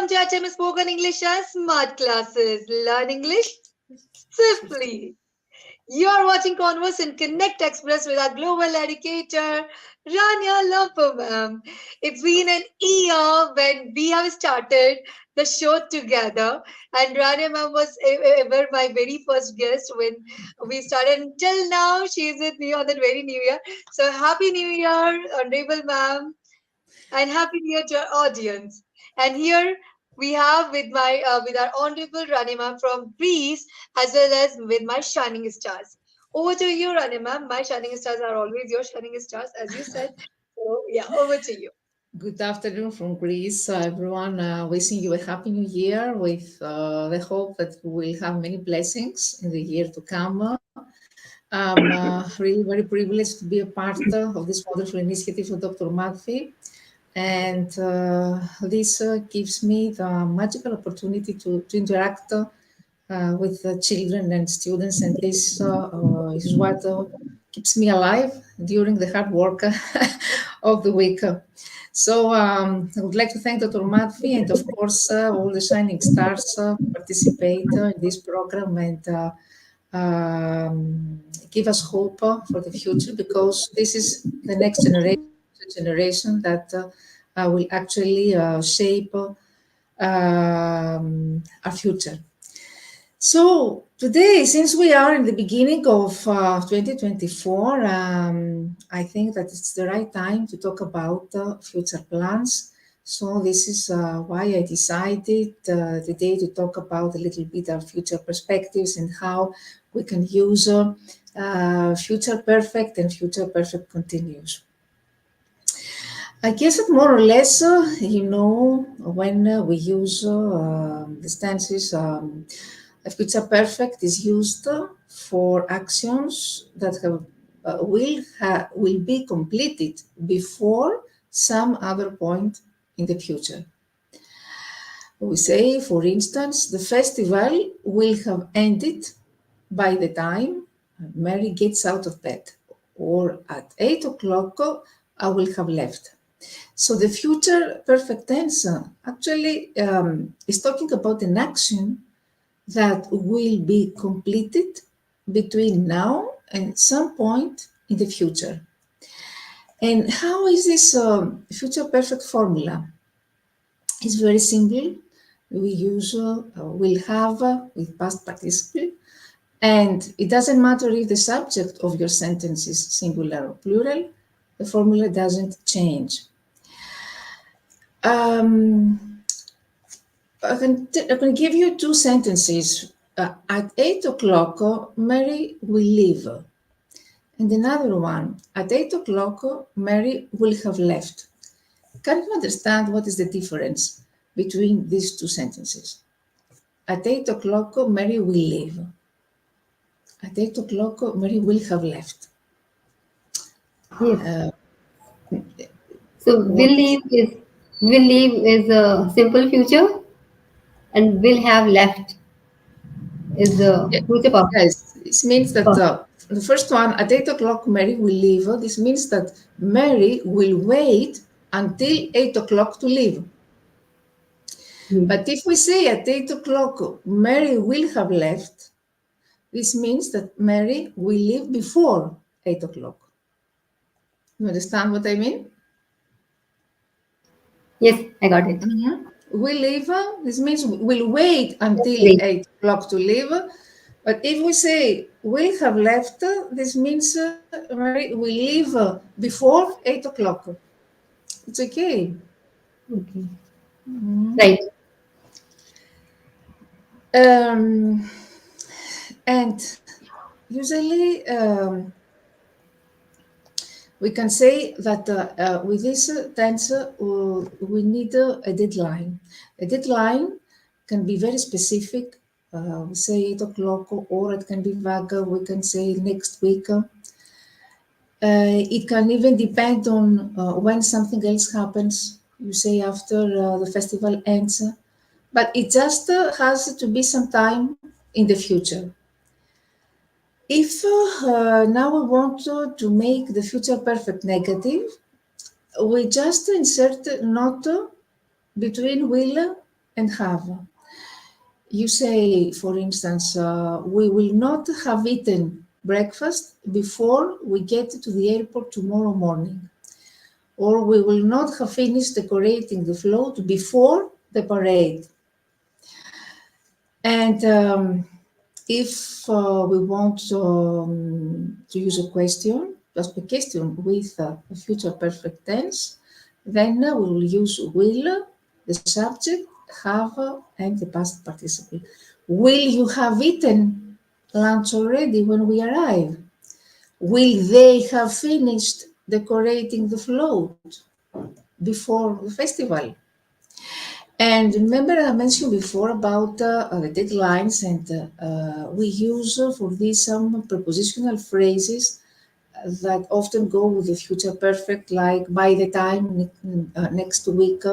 welcome to HMS Spoken English and Smart Classes. Learn English swiftly. You are watching Converse in Connect Express with our global educator, Rania Lampo ma'am. It's been an year when we have started the show together, and Rania ma'am was ever my very first guest when we started. Until now, she is with me on that very New Year. So, Happy New Year, Honorable ma'am, and Happy New Year to our audience. And here we have with our honorable Ranima from Greece, as well as with my shining stars. Over to you, Ranima. My shining stars are always your shining stars, as you said. So yeah, over to you. Good afternoon from Greece, everyone. Wishing you a happy new year with the hope that we will have many blessings in the year to come. I'm really very privileged to be a part of this wonderful initiative of Dr. Matthew. And this gives me the magical opportunity to interact with the children and students. And this is what keeps me alive during the hard work of the week. So I would like to thank Dr. Matvi and of course all the shining stars participate in this program and give us hope for the future, because this is the next generation that will actually shape our future. So today, since we are in the beginning of 2024, I think that it's the right time to talk about future plans. So this is why I decided today to talk about a little bit our future perspectives and how we can use future perfect and future perfect continuous. I guess that more or less, when we use the stances, a future perfect is used for actions that will be completed before some other point in the future. We say, for instance, the festival will have ended by the time Mary gets out of bed, or at 8 o'clock I will have left. So the future perfect tense actually is talking about an action that will be completed between now and some point in the future. And how is this future perfect formula? It's very simple. We use will have with past participle, and it doesn't matter if the subject of your sentence is singular or plural, the formula doesn't change. I can give you two sentences. At 8 o'clock, Mary will leave. And another one, at 8 o'clock, Mary will have left. Can you understand what is the difference between these two sentences? At 8 o'clock, Mary will leave. At 8 o'clock, Mary will have left. Yes. So will leave is a simple future, and will have left is a future perfect. Yes, this means that the first one, at 8 o'clock, Mary will leave. This means that Mary will wait until 8 o'clock to leave. But if we say at 8 o'clock, Mary will have left, this means that Mary will leave before 8 o'clock. You understand what I mean? Yes, I got it. Will leave, this means we'll wait until 8 o'clock to leave. But if we say will have left, this means Mary will leave before 8 o'clock. It's okay. Okay. Right. And usually we can say that with this tense we need a deadline. A deadline can be very specific. We say 8 o'clock, or it can be vague. We can say next week. It can even depend on when something else happens. You say after the festival ends. But it just has to be some time in the future. If now we want to make the future perfect negative, we just insert not between will and have. You say, for instance, we will not have eaten breakfast before we get to the airport tomorrow morning. Or we will not have finished decorating the float before the parade. And if we want to use a question, ask a question with a future perfect tense, then we will use will, the subject, have, and the past participle. Will you have eaten lunch already when we arrive? Will they have finished decorating the float before the festival? And remember, I mentioned before about the deadlines, and we use for this some prepositional phrases that often go with the future perfect, like by the time next week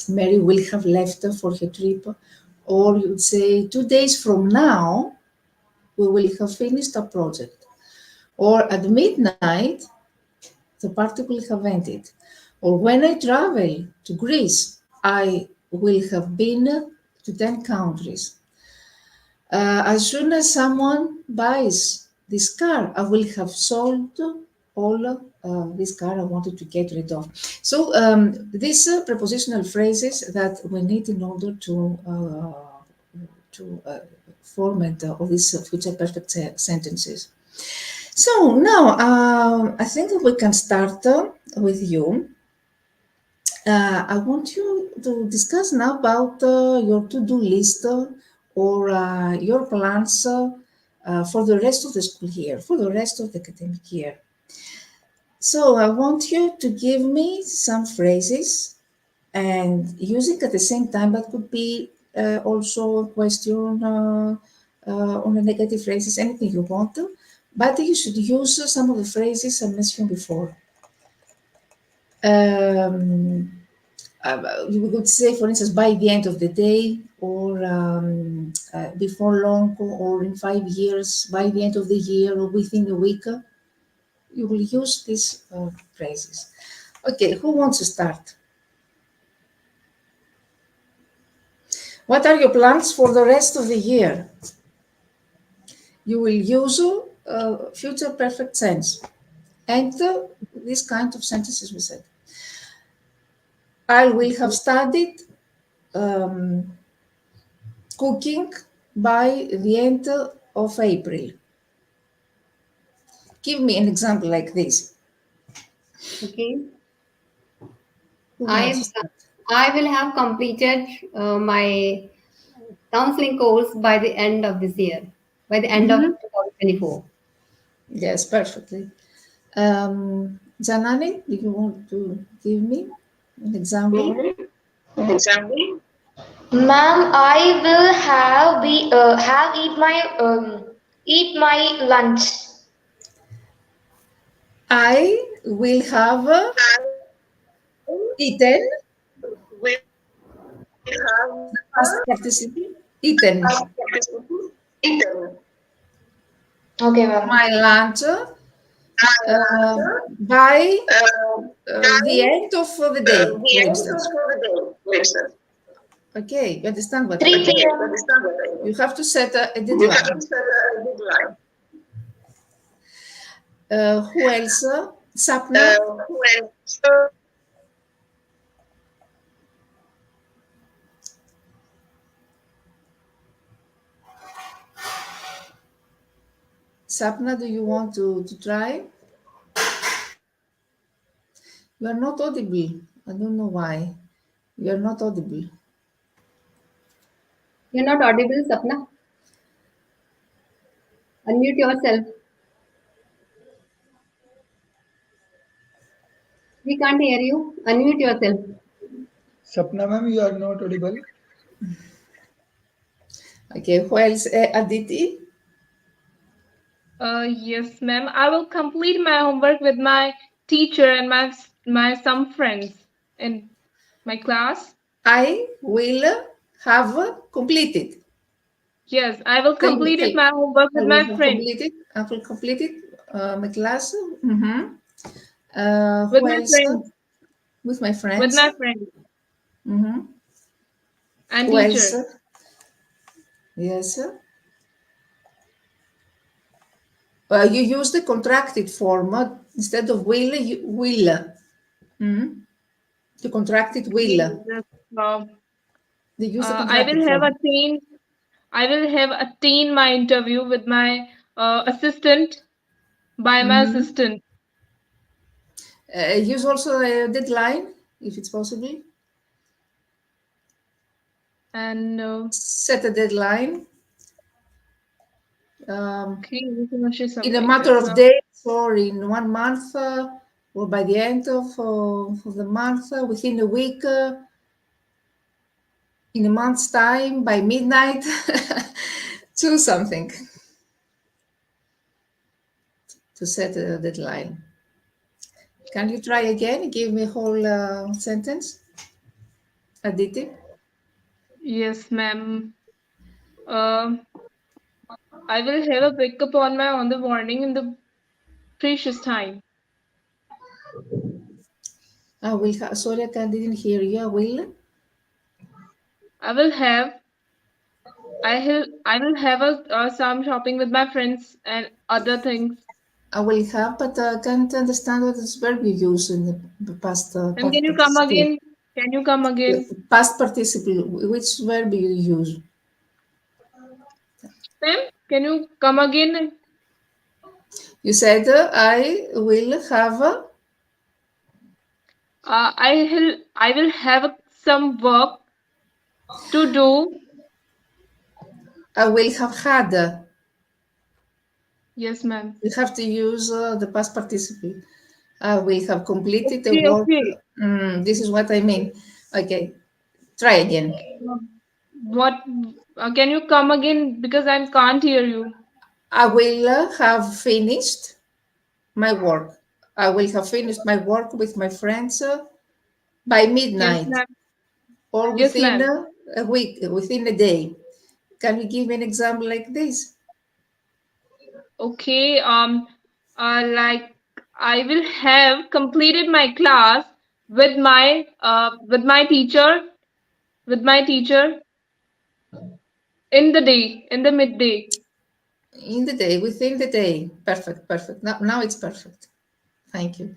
Mary will have left for her trip, or you'd say 2 days from now we will have finished a project, or at midnight the party will have ended, or when I travel to Greece I will have been to 10 countries. As soon as someone buys this car, I will have sold all this car I wanted to get rid of. So these prepositional phrases that we need in order to format all these future perfect sentences. So now I think we can start with you. I want you to discuss now about your to-do list or your plans for the rest of the school year, for the rest of the academic year. So I want you to give me some phrases and using at the same time, that could be also a question on the negative phrases, anything you want to, but you should use some of the phrases I mentioned before. You could say, for instance, by the end of the day, or before long, or in 5 years, by the end of the year, or within a week. You will use these phrases. Okay, who wants to start? What are your plans for the rest of the year? You will use future perfect tense and this kind of sentences we said. I will have studied cooking by the end of April. Give me an example like this. Okay. Who wants to start? I will have completed my counseling course by the end of this year, by the end of 2024. Yes, perfectly. Janani, do you want to give me an example? Ma'am, I will have eat my lunch. I will have eaten past participle eaten Okay, ma'am. my lunch by the end of the day, for instance. Okay, you understand what I 3 mean? p.m. You have to set a deadline. Who else? Sapna? Sapna, do you want to try? You are not audible. I don't know why. You are not audible. You're not audible, Sapna. Unmute yourself. We can't hear you. Unmute yourself. Sapna ma'am, you are not audible. Okay, who else? Aditi? Yes, ma'am. I will complete my homework with my teacher and my some friends in my class. I will have completed. Yes, I will Tell me, complete tell- my homework I with will my have friends. completed. I will complete it. My class. With Who my else? friends. With my friends. With my friends. Mm-hmm. and Who teacher. else? Yes. You use the contracted form instead of will. You will. The contracted will. Yes, They use the I contracted will have form. attained. I will have attained my interview with my assistant by my assistant. Use also a deadline if it's possible. And Set a deadline. okay, information In a something. matter of days or in 1 month or by the end of the month, within a week, in a month's time, by midnight. Choose something to set a deadline. Can you try again? Give me a whole sentence. Aditi? Yes, ma'am. I will have a pickup on the morning in the precious time. I will sorry, I didn't hear you. I will. I will have some shopping with my friends and other things. I will have, but I can't understand what is verb you use in the past And past can you come participle. again? Can you come again? Past participle. Which verb you use? Ma'am, can you come again? You said I will have. I will have some work to do. I will have had. Yes, ma'am. You have to use the past participle. I will have completed the Okay, work. okay. This is what I mean. Okay, try again. What? Can you come again? Because I can't hear you. I will have finished my work. I will have finished my work with my friends by Yes, midnight ma'am. or Yes, within ma'am. a week, within a day. Can you give me an example like this? Okay. Like I will have completed my class with my teacher in the day, in the midday. In the day, within the day. Perfect, perfect. Now it's perfect. Thank you.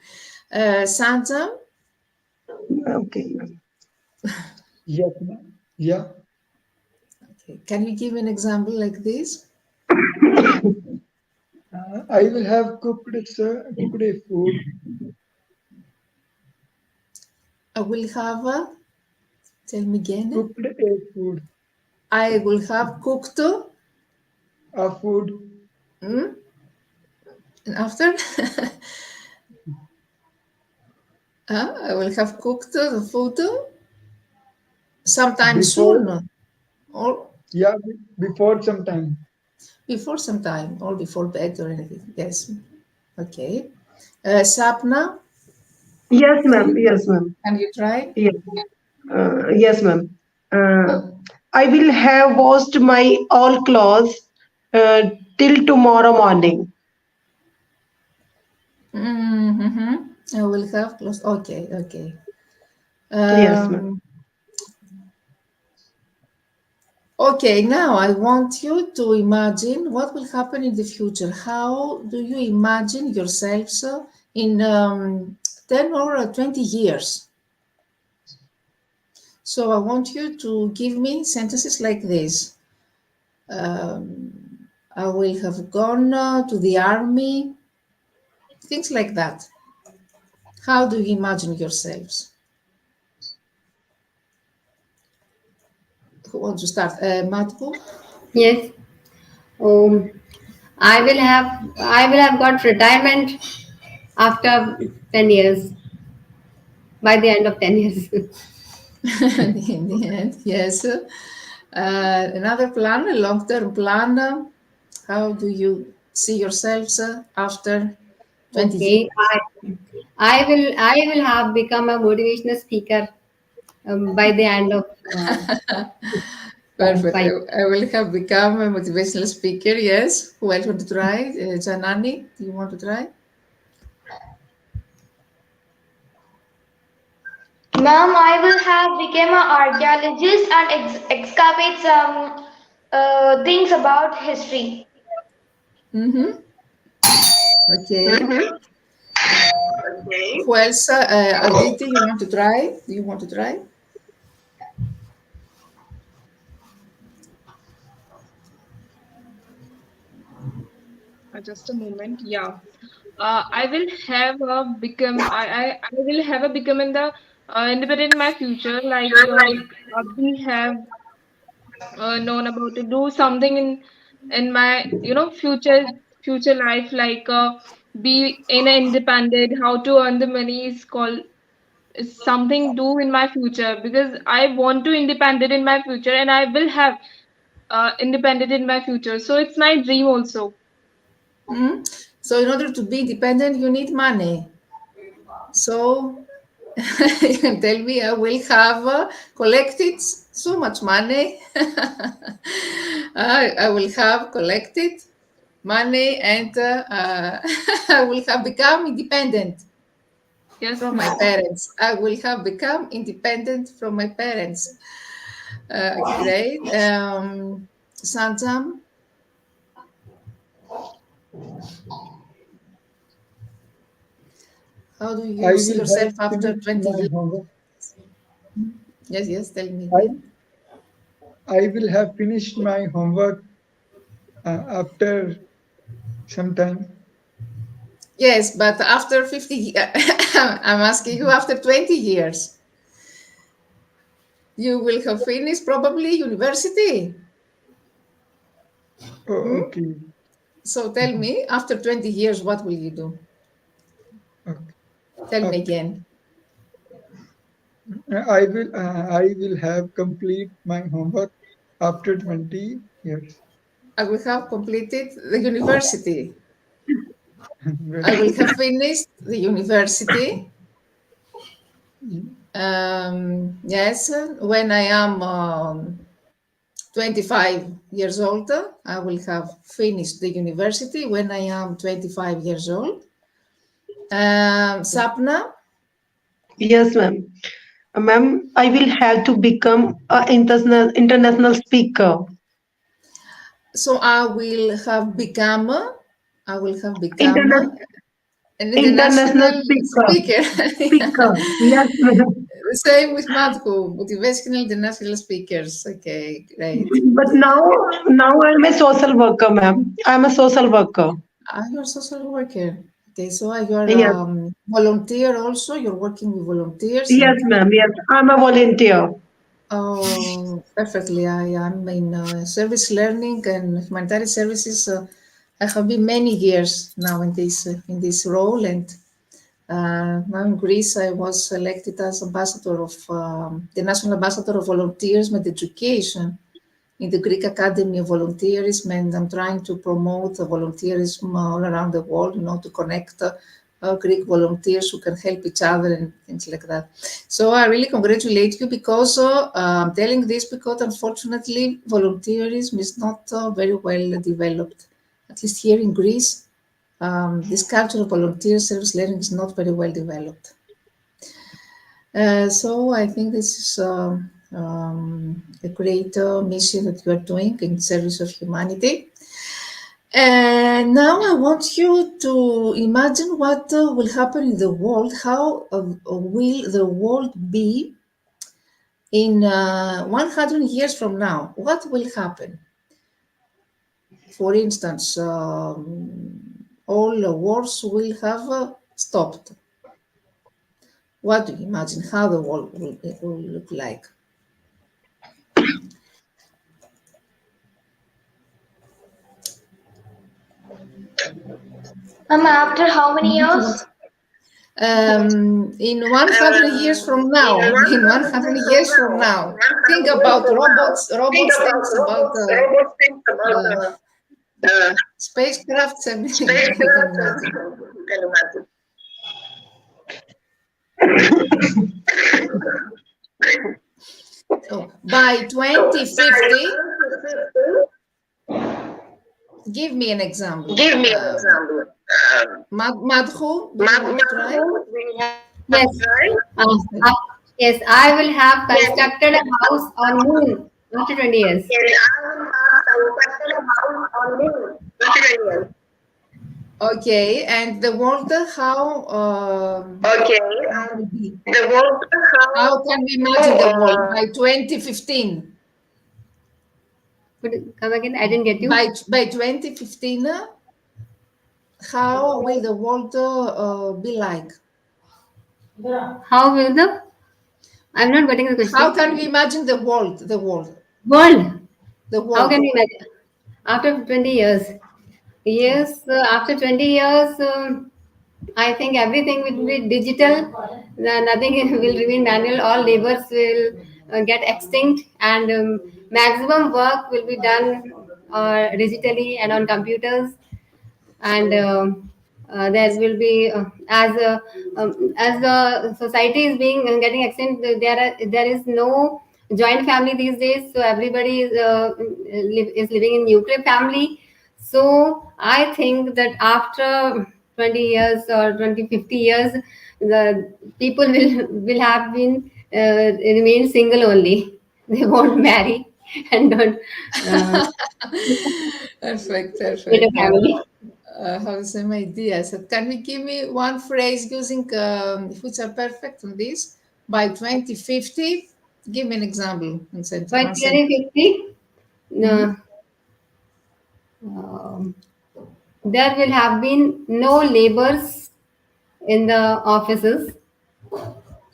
Sandra? Okay. Yes, ma'am. Yeah. Okay. Can you give me an example like this? I will have cooked a food. I will have, tell me again. Cooked a food. I will have cooked, A food. and after? I will have cooked the food sometime Before. soon or Yeah. Before some time. before some time or before bed or anything. Yes. Okay. Sapna, Yes, ma'am. Yes, ma'am. can you try? Yes, yes, ma'am. I will have washed my all clothes uh, till tomorrow morning. I will have close. Okay, okay. Yes, ma'am. Okay, now I want you to imagine what will happen in the future. How do you imagine yourselves in 10 or 20 years? So I want you to give me sentences like this. I will have gone to the army, things like that. How do you imagine yourselves? Who wants to start? Matko? Yes. Um, I will have got retirement after 10 years, by the end of 10 years. In the end, yes. Another plan, a long-term plan. How do you see yourselves after 20 years? Okay. I will have become a motivational speaker by the end of Perfect. 5. I will have become a motivational speaker. Yes. Who else want to try? Janani, do you want to try? Ma'am, I will have become an archaeologist and excavate some things about history. Mm-hmm. Okay. Who else? Aditi, you want to try? Do you want to try? Just a moment. Yeah. I will have become. I will have a become in the independent in my future. Like we have known about to do something in my future life, like be in a independent. How to earn the money is called is something do in my future, because I want to independent in my future, and I will have independent in my future. So it's my dream also. Hmm. So in order to be independent, you need money. So you can tell me I will have collected so much money. I will have collected money and I will have become independent Yes, from my ma'am. parents. I will have become independent from my parents. Great. Sanjam, how do I you see will yourself have after finished 20 my years? homework. Yes, tell me I, again. I will have finished my homework after some time. Yes, but after 50, I'm asking you after 20 years, you will have finished probably university. Oh, Hmm? okay. So tell me, after 20 years, what will you do? Okay. Tell me After, again. I will have complete my homework after 20 years. I will have completed the university. Very I will good. have finished the university. Mm, Yes, when I am 25 years old, I will have finished the university when I am 25 years old. Sapna, Yes, ma'am. Ma'am, I will have to become an international speaker. so I will have become Internet an international international speaker. speaker. Speaker. Yes, ma'am. Same with Madhu, motivational international speakers. Okay, great. But now I'm a social worker, ma'am. I'm a social worker. You're a social worker. Okay, so you're Yes, volunteer also. You're working with volunteers yes, and ma'am. Yes, I'm a volunteer. oh, perfectly. I am in service learning and humanitarian services. I have been many years now in this role, and now in Greece, I was selected as ambassador of the national ambassador of volunteers and education in the Greek Academy of Volunteerism, and I'm trying to promote volunteerism all around the world, to connect Greek volunteers who can help each other and things like that. So I really congratulate you, because I'm telling this because unfortunately volunteerism is not very well developed, at least here in Greece. This culture of volunteer service learning is not very well developed. So I think this is a great mission that you are doing in service of humanity. And now I want you to imagine what will happen in the world. How will the world be in 100 years from now? What will happen? For instance, all wars will have stopped. What do you imagine how the world will look like? After how many years? In 100 years from now, in 100 years from now, think about robots. Robots thinks about spacecrafts and you can imagine. So by 2050, give me an example. Madhu, do you want to try? Yes. Uh, Yes, I will have constructed a house on moon after 20 years. Okay, and the world, how will be? How can we imagine the world by 2015? Come again, I didn't get you. By 2015, how will the world be like? How will the? I'm not getting the question. How can we imagine the world? World. The How world. can we imagine? After 20 years. Yes, after 20 years, I think everything will be digital. Nothing will remain manual. All labors will get extinct, and maximum work will be done digitally and on computers. And there will be as the society is being getting extinct, there is no joint family these days, so everybody is living in nuclear family. So I think that after 20 years or 20-50 years, the people will have been remain single only. They won't marry and don't Perfect, get a perfect. family. Have the same idea. So, can we give me one phrase using future perfect on this? By 2050, give me an example in By one sentence. 2050, Mhm. um, there will have been no labors in the offices,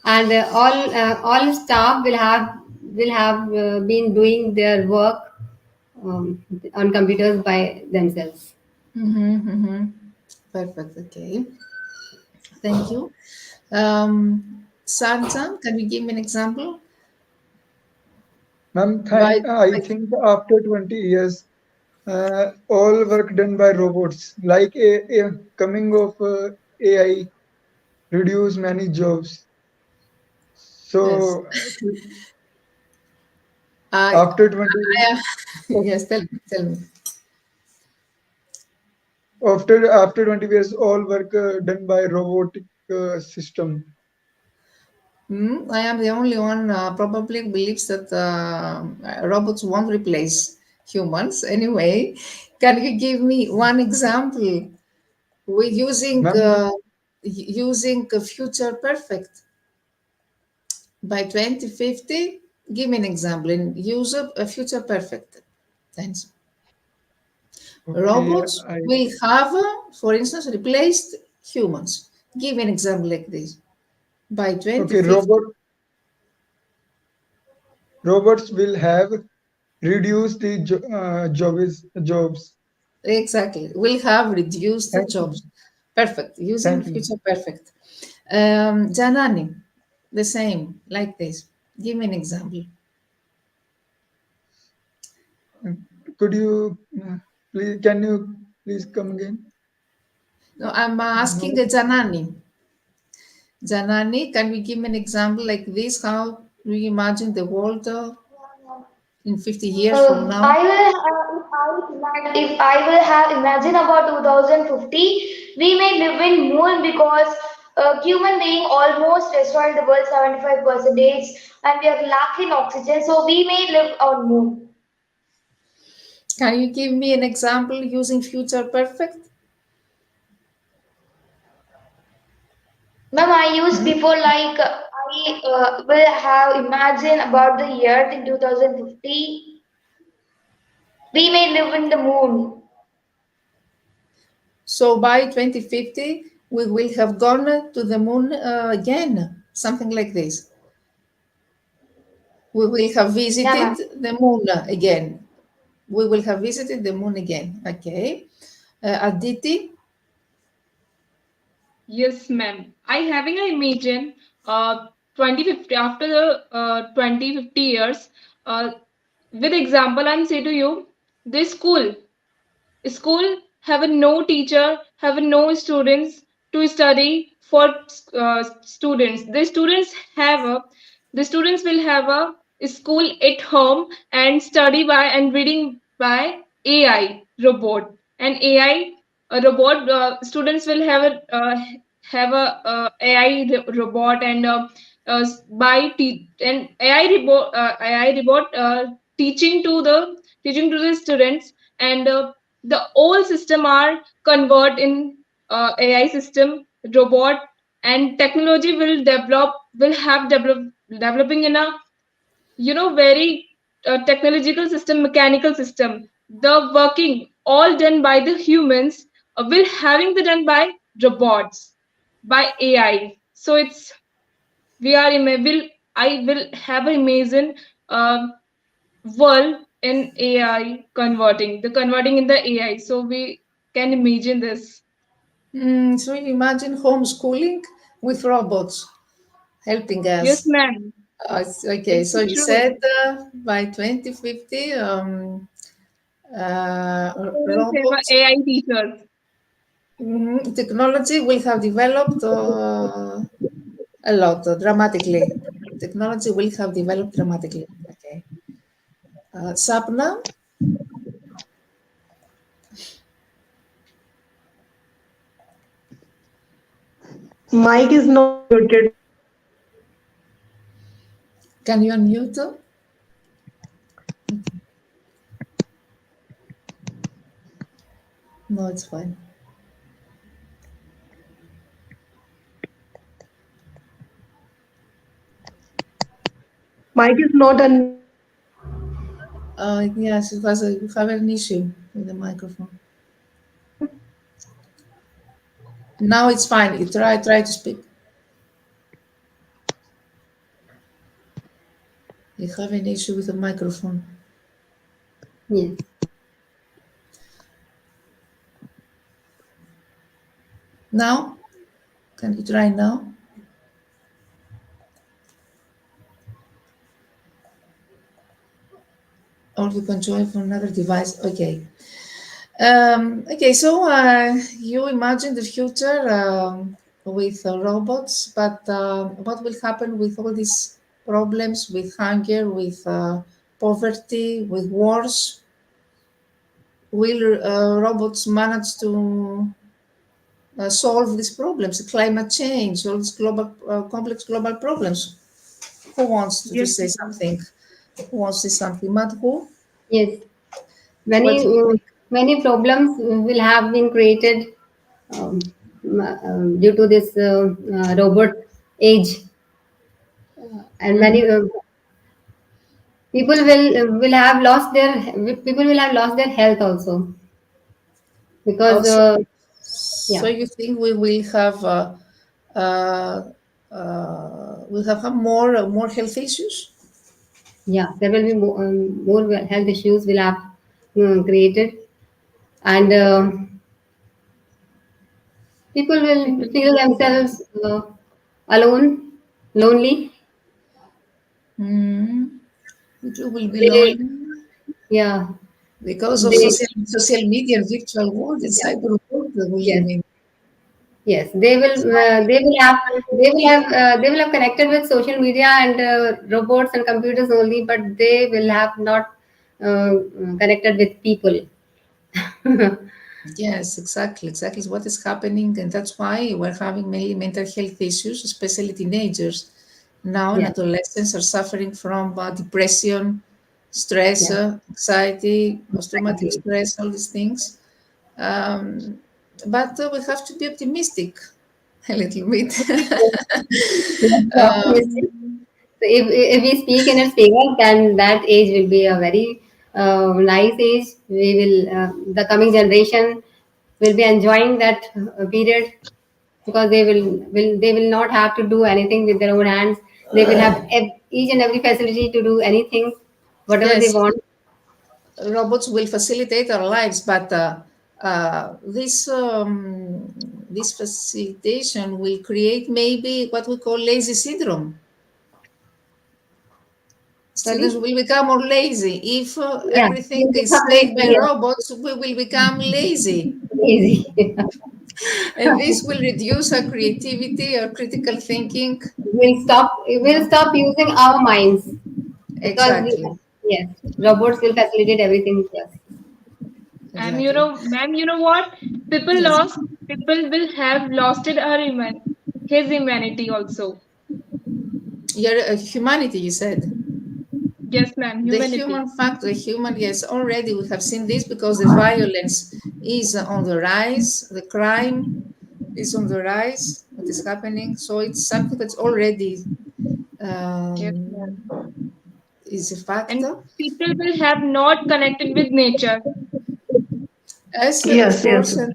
and all staff will have been doing their work on computers by themselves. Perfect. Okay. Thank you. Sanjam, can you give me an example? Ma'am, By, I think after 20 years, all work done by robots, like a coming of AI, reduce many jobs. yes. So I, after 20, yes, tell me. after 20 years, all work done by robotic system. I am the only one probably believes that robots won't replace humans. Anyway, can you give me one example with Ma'am, using a future perfect by 2050? Give me an example in use of a future perfect tense. okay, Robots will have, for instance, replaced humans. Give me an example like this. By okay, 2050, robots will have reduced the jobs. exactly, will have reduced the Thank you. jobs. Perfect. Using Thank you. future perfect. Janani, the same, like this. Give me an example. Could you please? Can you please come again? No, I'm asking No. Janani. Janani, can we give me an example like this? How do you imagine the world in 50 years from now? If I will have imagine about 2050, we may live in moon because human being almost destroyed the world 75% and we are lacking oxygen, so we may live on moon. Can you give me an example using future perfect? Ma'am, I used before like I will have imagine about the year in 2050. We may live in the moon. So by 2050, we will have gone to the moon again, something like this. We will have Yeah, ma'am. visited the moon again. We will have visited the moon again. Okay. Aditi, Yes, ma'am. I having a imagine 2050 after the 2050 years. With example, I'm say to you, this school have a no teacher, have a no students to study for students. The students will have a school at home and study by and reading by AI robot and AI robot. Students will have a AI robot and and AI robot teaching to the students, and the whole system are convert in AI system robot, and technology will have developing in a very technological system, mechanical system. The working all done by the humans will having the done by robots, by AI. So it's we are will I will have an amazing world in AI converting in the AI. So we can imagine this. So you imagine homeschooling with robots helping Yes, us. ma'am. Okay, It's so you true. said by 2050, We will have robots, AI teachers. technology will have developed a lot, dramatically. Technology will have developed dramatically. Okay. Sapna, Mic is not muted. can you unmute? No, it's fine. Mic is not un. Yes, you have an issue with the microphone. Now it's fine. You try to speak. You have an issue with the microphone. Yes. Now, can you try now? Or you can join from another device. Okay. Okay, so you imagine the future with robots, but what will happen with all these problems, with hunger, with poverty, with wars? Will robots manage to solve these problems, climate change, all these global, complex global problems? Who wants to Yes, say ma'am. something? Who wants to say something? Madhu, Yes. what Many do you think? many problems will have been created due to this robot age, and many people will have lost their health also, because Also, yeah, so you think we will have uh, we'll have more health issues? yeah, there will be more health issues will have created, and people will feel themselves alone, lonely. Mm, people will be They, lonely yeah, because of they, social media and virtual world and yeah, cyber world that we yes, live in. yes, they will have connected with social media and robots and computers only, but they will have not uh, connected with people. Yes, exactly. Is what is happening, and that's why we're having many mental health issues, especially teenagers. Now, and Yeah, adolescents are suffering from depression, stress, yeah, anxiety, post-traumatic exactly. stress, all these things. Um, but we have to be optimistic a little bit. Let's be optimistic. um, So if we speak in its favor, then that age will be a very nice age. We will the coming generation will be enjoying that period, because they will not have to do anything with their own hands. They will have each and every facility to do anything, whatever they yes, want. robots will facilitate our lives, but this facilitation will create maybe what we call lazy syndrome. Students Sorry. will become more lazy. If Yeah, everything will is become made by lazy. Yes, robots, we will become lazy. lazy. And this will reduce our creativity, our critical thinking. We'll stop using our minds, because Exactly. yes, robots will facilitate everything to us. And Exactly. ma'am, you know what? Yes. People will have lost his humanity also. Humanity, you said. Yes, ma'am. The Humanity. human factor, yes, already we have seen this because the violence is on the rise, the crime is on the rise, what is happening. So it's something that's already Yes, ma'am. is a And factor. people will have not connected with nature. As of Yes, yes. course, and,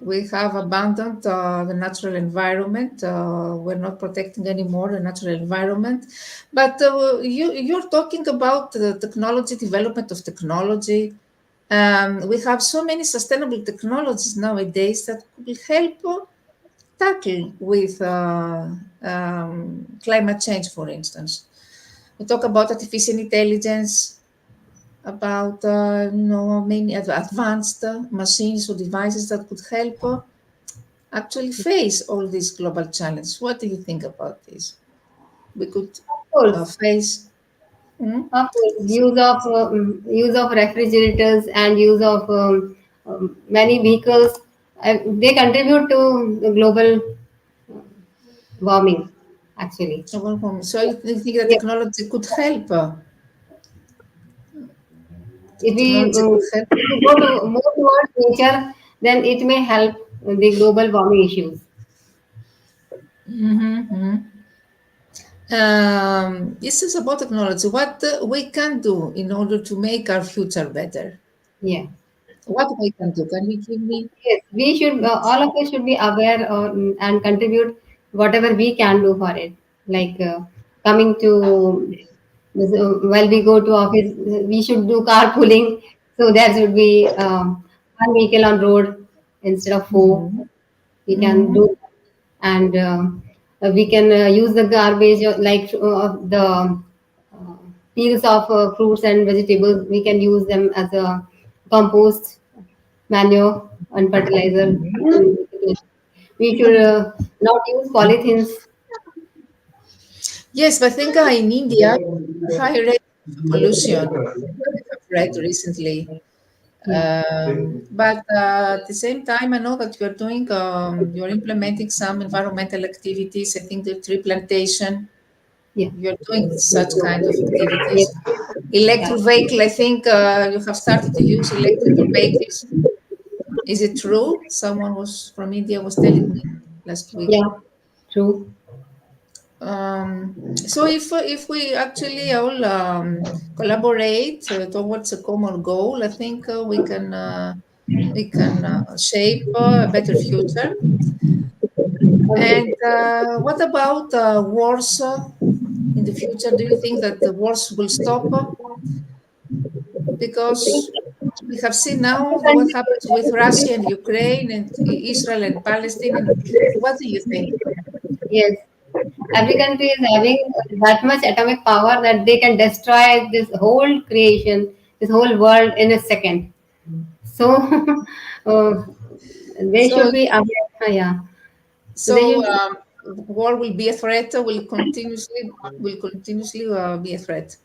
we have abandoned the natural environment. We're not protecting anymore the natural environment. But you're talking about the technology, development of technology. We have so many sustainable technologies nowadays that will help tackle with climate change, for instance. We talk about artificial intelligence, about many advanced machines or devices that could help actually face all these global challenges. What do you think about this? We could Of course. face. Hmm? Of course, use of refrigerators and use of many vehicles, they contribute to the global warming. Actually, So you think that yes. technology could help? If we Technology could help. if we go to more towards nature, then it may help the global warming issues. Mm-hmm. This is about technology. What we can do in order to make our future better? Yeah. What we can do? Can you give me? Yes, we should. All of us should be aware and contribute whatever we can do for it. Like coming to while we go to office, we should do carpooling. So there should be one vehicle on road instead of four. Mm-hmm. We can Mm-hmm. do, and we can use the garbage like the peels of fruits and vegetables. We can use them as a compost, manure, and fertilizer. We should not use polythenes. Yes, but I think in India, high rate of pollution. I've read recently. Yeah, But at the same time, I know that you're implementing some environmental activities. I think the tree plantation, yeah, you're doing such kind of yes, activities. yeah, Electric vehicle, I think you have started to use electrical vehicles. Is it true? Someone was from India was telling me last week. yeah. True. So if we actually all collaborate towards a common goal, I think we can shape a better future. And what about wars in the future? Do you think that the wars will stop? Because we have seen now what happens with Russia and Ukraine and Israel and Palestine. And what do you think? Yes. Every country is having that much atomic power that they can destroy this whole creation, this whole world in a second. So uh, they So should be aware. Yeah. So they So should. war will be a threat. Will continuously be a threat.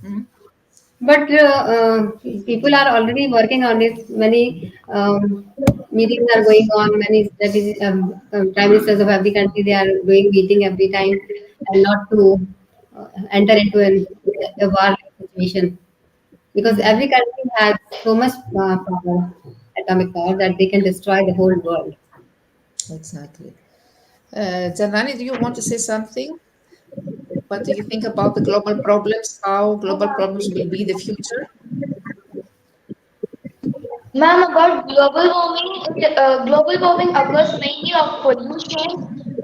Mhm. But people are already working on it. Many meetings are going on. Many prime ministers of every country, they are doing meeting every time, and not to enter into a war situation, because every country has so much power, atomic power, that they can destroy the whole world. Exactly. Janani, do you want to say something? What do you think about the global problems? How global problems will be in the future? Ma'am, about global warming occurs mainly of pollution,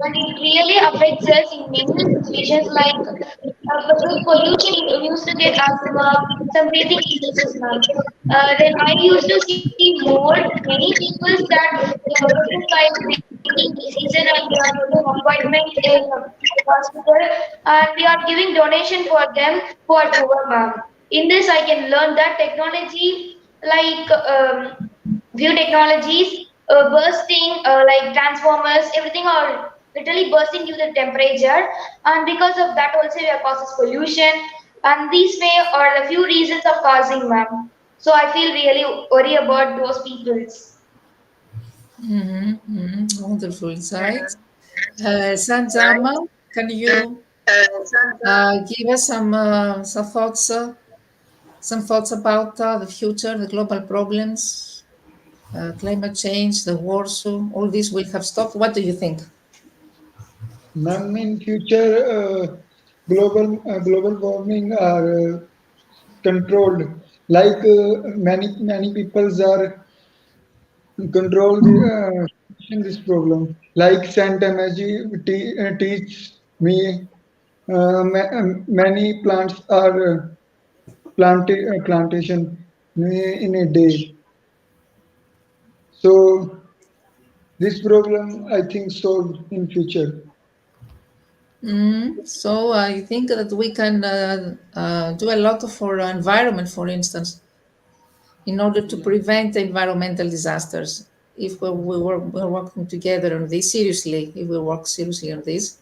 and it really affects us in many situations. Like with pollution, we used to get asthma, some breathing diseases, ma'am. Then I used to see many people that they are getting like breathing diseases and they are getting appointment in hospital and they are giving donation for them who are poor, ma'am. In this, I can learn that technology like view technologies, bursting like transformers, everything are literally bursting due to the temperature, and because of that also it causes pollution. And these may are the few reasons of causing, ma'am. So I feel really worry about those peoples. Wonderful insights. Sanjama, can you give us some thoughts about the future, the global problems, climate change, the wars, so all this will have stopped? What do you think? Ma'am, in future, global warming are controlled. Like many peoples are control this problem. Like Santa Magic teach me many plants are plantation in a day. So this problem I think solved in future. So I think that we can do a lot for environment, for instance, in order to prevent environmental disasters. If we're working together on this seriously, if we work seriously on this,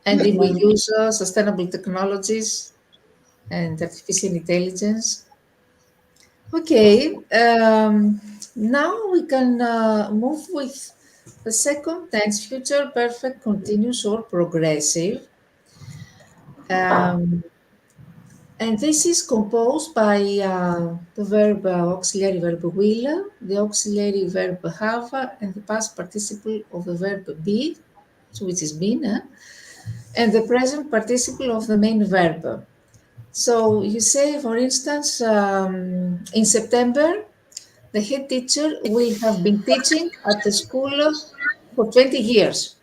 and if we use sustainable technologies and artificial intelligence. Okay, now we can move with the second tense, future perfect, continuous, or progressive. And this is composed by the verb auxiliary verb will, the auxiliary verb have, and the past participle of the verb be, so which is been, and the present participle of the main verb. So you say, for instance, in September, the head teacher will have been teaching at the school for 20 years.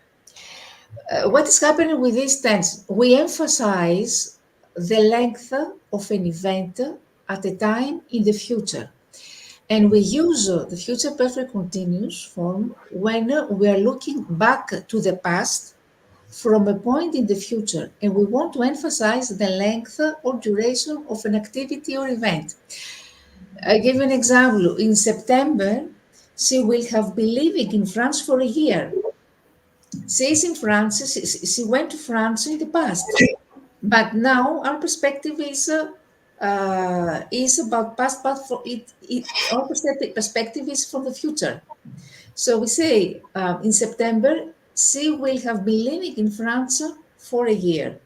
What is happening with this tense? We emphasize the length of an event at a time in the future. And we use the future perfect continuous form when we are looking back to the past from a point in the future, and we want to emphasize the length or duration of an activity or event. I give an example. In September, she will have been living in France for a year. She is in France, she went to France in the past. But now our perspective is about past, but our perspective is from the future. So we say in September, she will have been living in France for a year.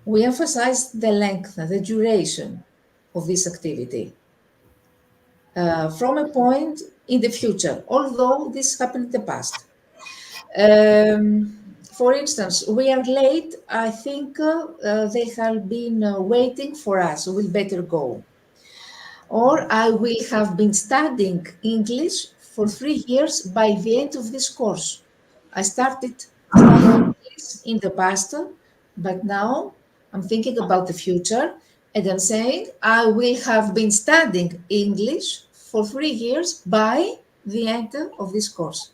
We emphasize the length, the duration of this activity from a point in the future, although this happened in the past. For instance, we are late. I think they have been waiting for us. We better go. Or I will have been studying English for 3 years by the end of this course. I started studying English in the past, but now I'm thinking about the future, and I'm saying I will have been studying English for 3 years by the end of this course.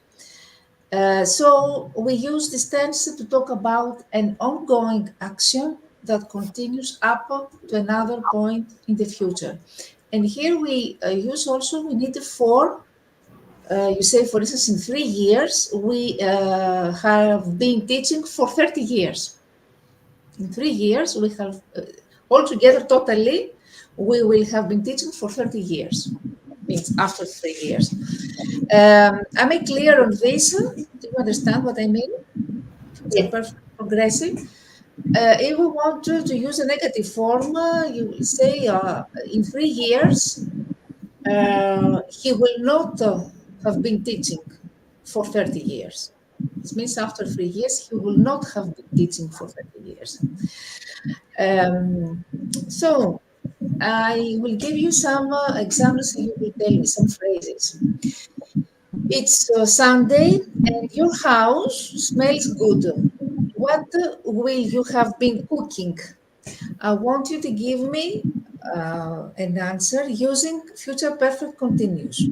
So we use this tense to talk about an ongoing action that continues up to another point in the future. And here we use also, we need for, you say, for instance, in 3 years, we have been teaching for 30 years. In 3 years, we have, altogether, totally, we will have been teaching for 30 years. Means after 3 years. Am I clear on this? Do you understand what I mean? Yes. Perfect progressive. If we want to use a negative form, you will say in 3 years, he will not have been teaching for 30 years. This means after 3 years, he will not have been teaching for 30 years. So I will give you some examples and you will tell me some phrases. It's Sunday and your house smells good. What will you have been cooking? I want you to give me an answer using future perfect continuous.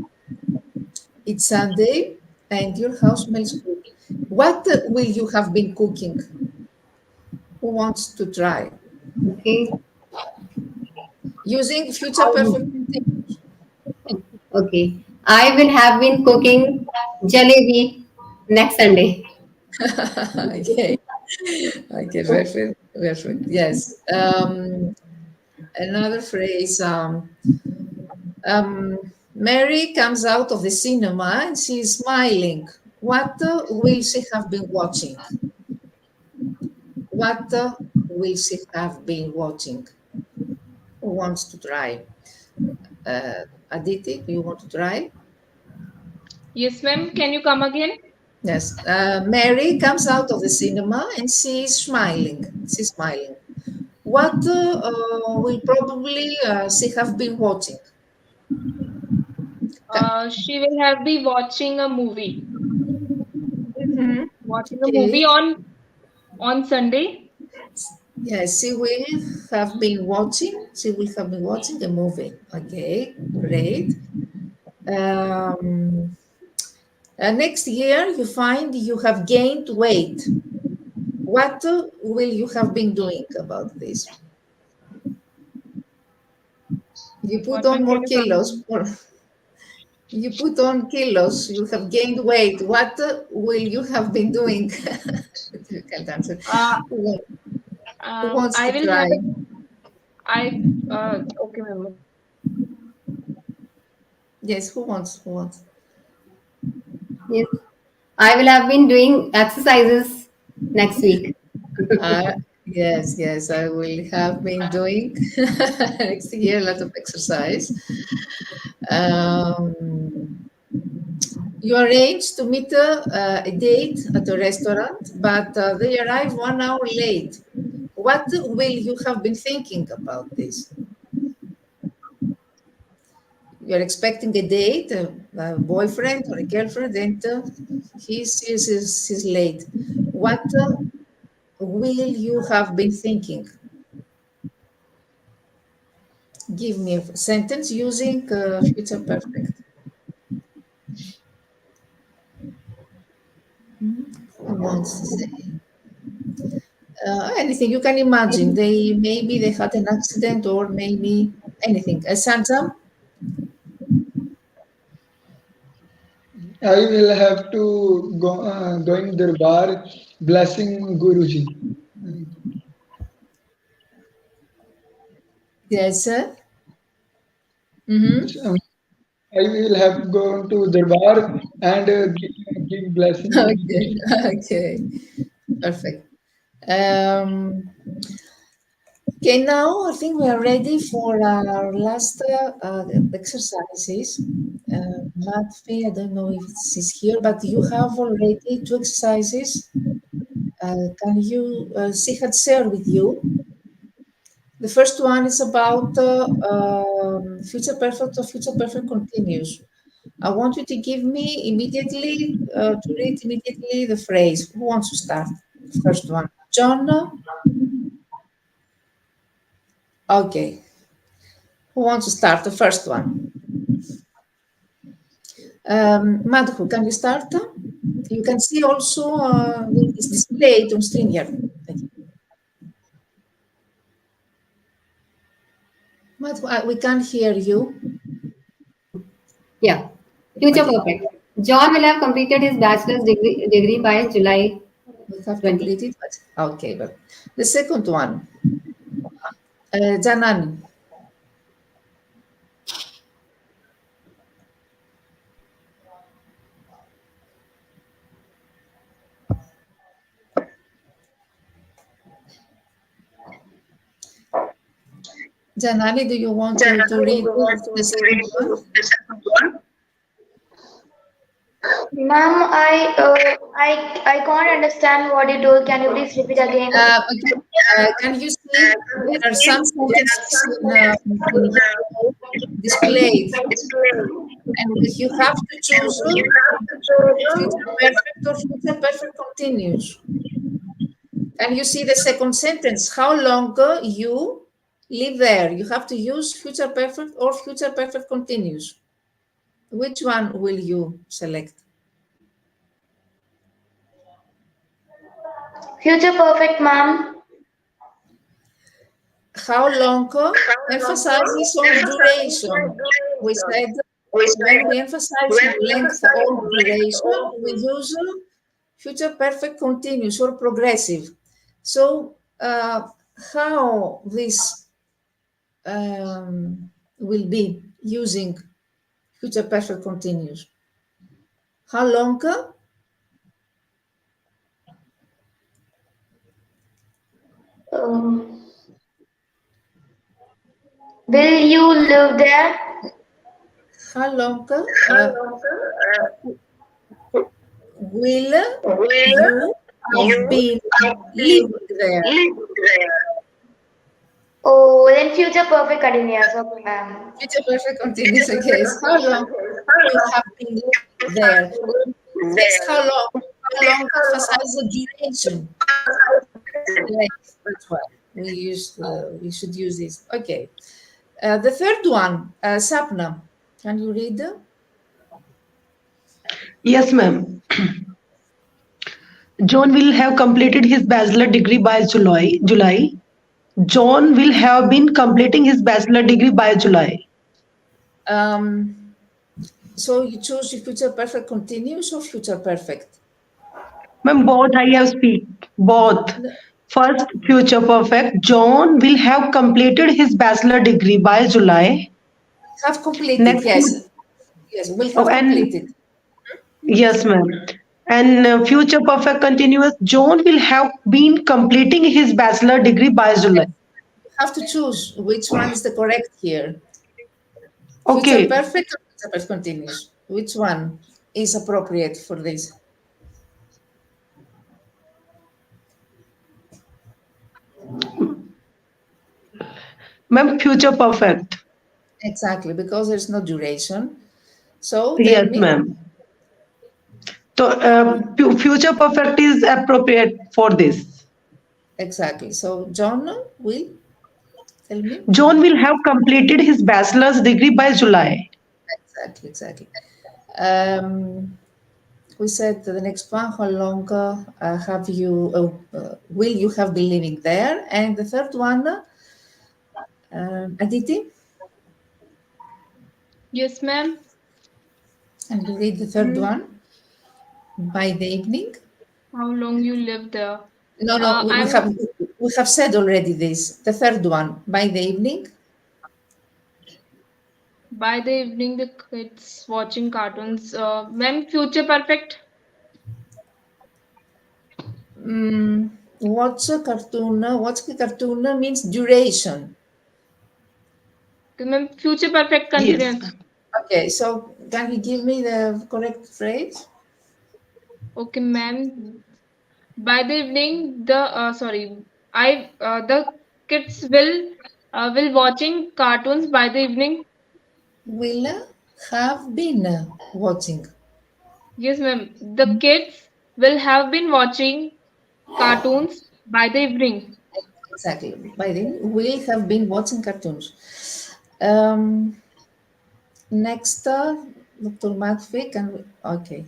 It's Sunday and your house smells good. What will you have been cooking? Who wants to try? Okay. Using future perfect continuous. Okay. I will have been cooking jalebi next Sunday. Okay. Okay, perfect. Perfect. Yes. Another phrase. Mary comes out of the cinema and she is smiling. What will she have been watching? What will she have been watching? Who wants to try? Aditi, do you want to try? Yes, ma'am. Can you come again? Yes. Mary comes out of the cinema and she's smiling. She's smiling. What will probably she have been watching? She will have be watching a movie. Mhm. Watching a Okay. movie on Sunday. Yes, she will have been watching. She will have been watching a movie. Okay, great. Um, Next year, you find you have gained weight. What will you have been doing about this? You put What on ma'am? more Can you come kilos, again? or you put on kilos, you have gained weight. What will you have been doing? You can't answer. Uh, Who who wants I to will try? have a okay, ma'am. Yes, who wants? Who wants? Yes. I will have been doing exercises next week. Yes, yes, I will have been doing next year a lot of exercise. Um, you arrange to meet a date at a restaurant, but they arrive 1 hour late. What will you have been thinking about this? You're expecting a date, a boyfriend or a girlfriend, and he's late. What will you have been thinking? Give me a sentence using future perfect. Who wants to say? Anything you can imagine. Maybe they had an accident or maybe anything. Santa? I will have to going darbar, blessing Guruji. Yes, sir. Mm-hmm. Um, I will have gone to darbar and give blessing to Okay, Guruji. okay, perfect. Um, okay, now I think we are ready for our last exercises. Matthew, I don't know if she's here, but you have already two exercises. Can you, she had shared with you. The first one is about future perfect or future perfect continuous. I want you to give me immediately, to read immediately the phrase. Who wants to start? First one. John? Okay. Who wants to start? The first one. Madhu, can you start? You can see also it's displayed on screen here. Thank you. Madhu, we can't hear you. Yeah. Future Okay. perfect. John will have completed his bachelor's degree by July We have 20. completed, but okay. But the second one, Janani. Janani, do you want to read the second one? Ma'am, I can't understand what you told. Can you please repeat again? Okay. Can you see there are some sentences in yellow displayed, and you have to choose future perfect or future perfect continuous. Can you see the second sentence? How long you live there? You have to use future perfect or future perfect continuous. Which one will you select? Future perfect, ma'am. How long emphasizes on duration. We said when we emphasize on length or duration, we use future perfect continuous or progressive. So how this will be using future perfect continuous? How long? will you live there? How long will you have been living there? Oh, then future perfect continuous. Okay, ma'am. Future perfect continuous. Okay. How long you have been living there? Yes, how long? How long emphasize the duration? Yes, that's why we should use this. Okay. The third one, Sapna. Can you read? Yes, ma'am. John will have completed his bachelor degree by July. John will have been completing his bachelor degree by July. So you choose future perfect continuous or future perfect? Ma'am, both I have speak. Both. First, future perfect. John will have completed his bachelor degree by July. Have completed, Next, yes. Yes, will oh, have and completed. yes, ma'am. And future perfect continuous. John will have been completing his bachelor degree by July. You have to choose which one is the correct here. Future Okay. perfect or future perfect continuous? Which one is appropriate for this? Ma'am, future perfect. Exactly, because there's no duration. So tell Yes, me. ma'am. So future perfect is appropriate for this. Exactly. So John will tell me. John will have completed his bachelor's degree by July. Exactly. We said the next one, how long have you, will you have been living there? And the third one, Aditi, Yes, ma'am. and you read the third one by the evening. How long you live there? No, I we have said already this. The third one by the evening. By the evening, the kids watching cartoons. Ma'am, future perfect. Watch a cartoon. Watch a cartoon means duration. Okay, ma'am, future perfect Yes. continuous. Okay, so can you give me the correct phrase? Okay, ma'am. By the evening, the kids will watching cartoons by the evening. Will have been watching. Yes, ma'am. The kids will have been watching cartoons by the evening. Exactly. By then, we have been watching cartoons. Um, Next, Dr. Matfi, can we? Okay.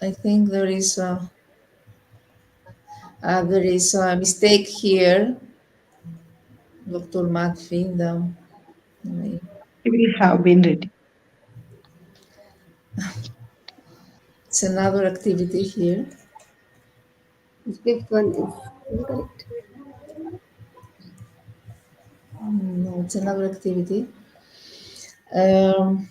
I think there is a mistake here, Dr. Matfi. We have been ready. It's another activity here. The fifth one is incorrect. No, it's another activity. Um,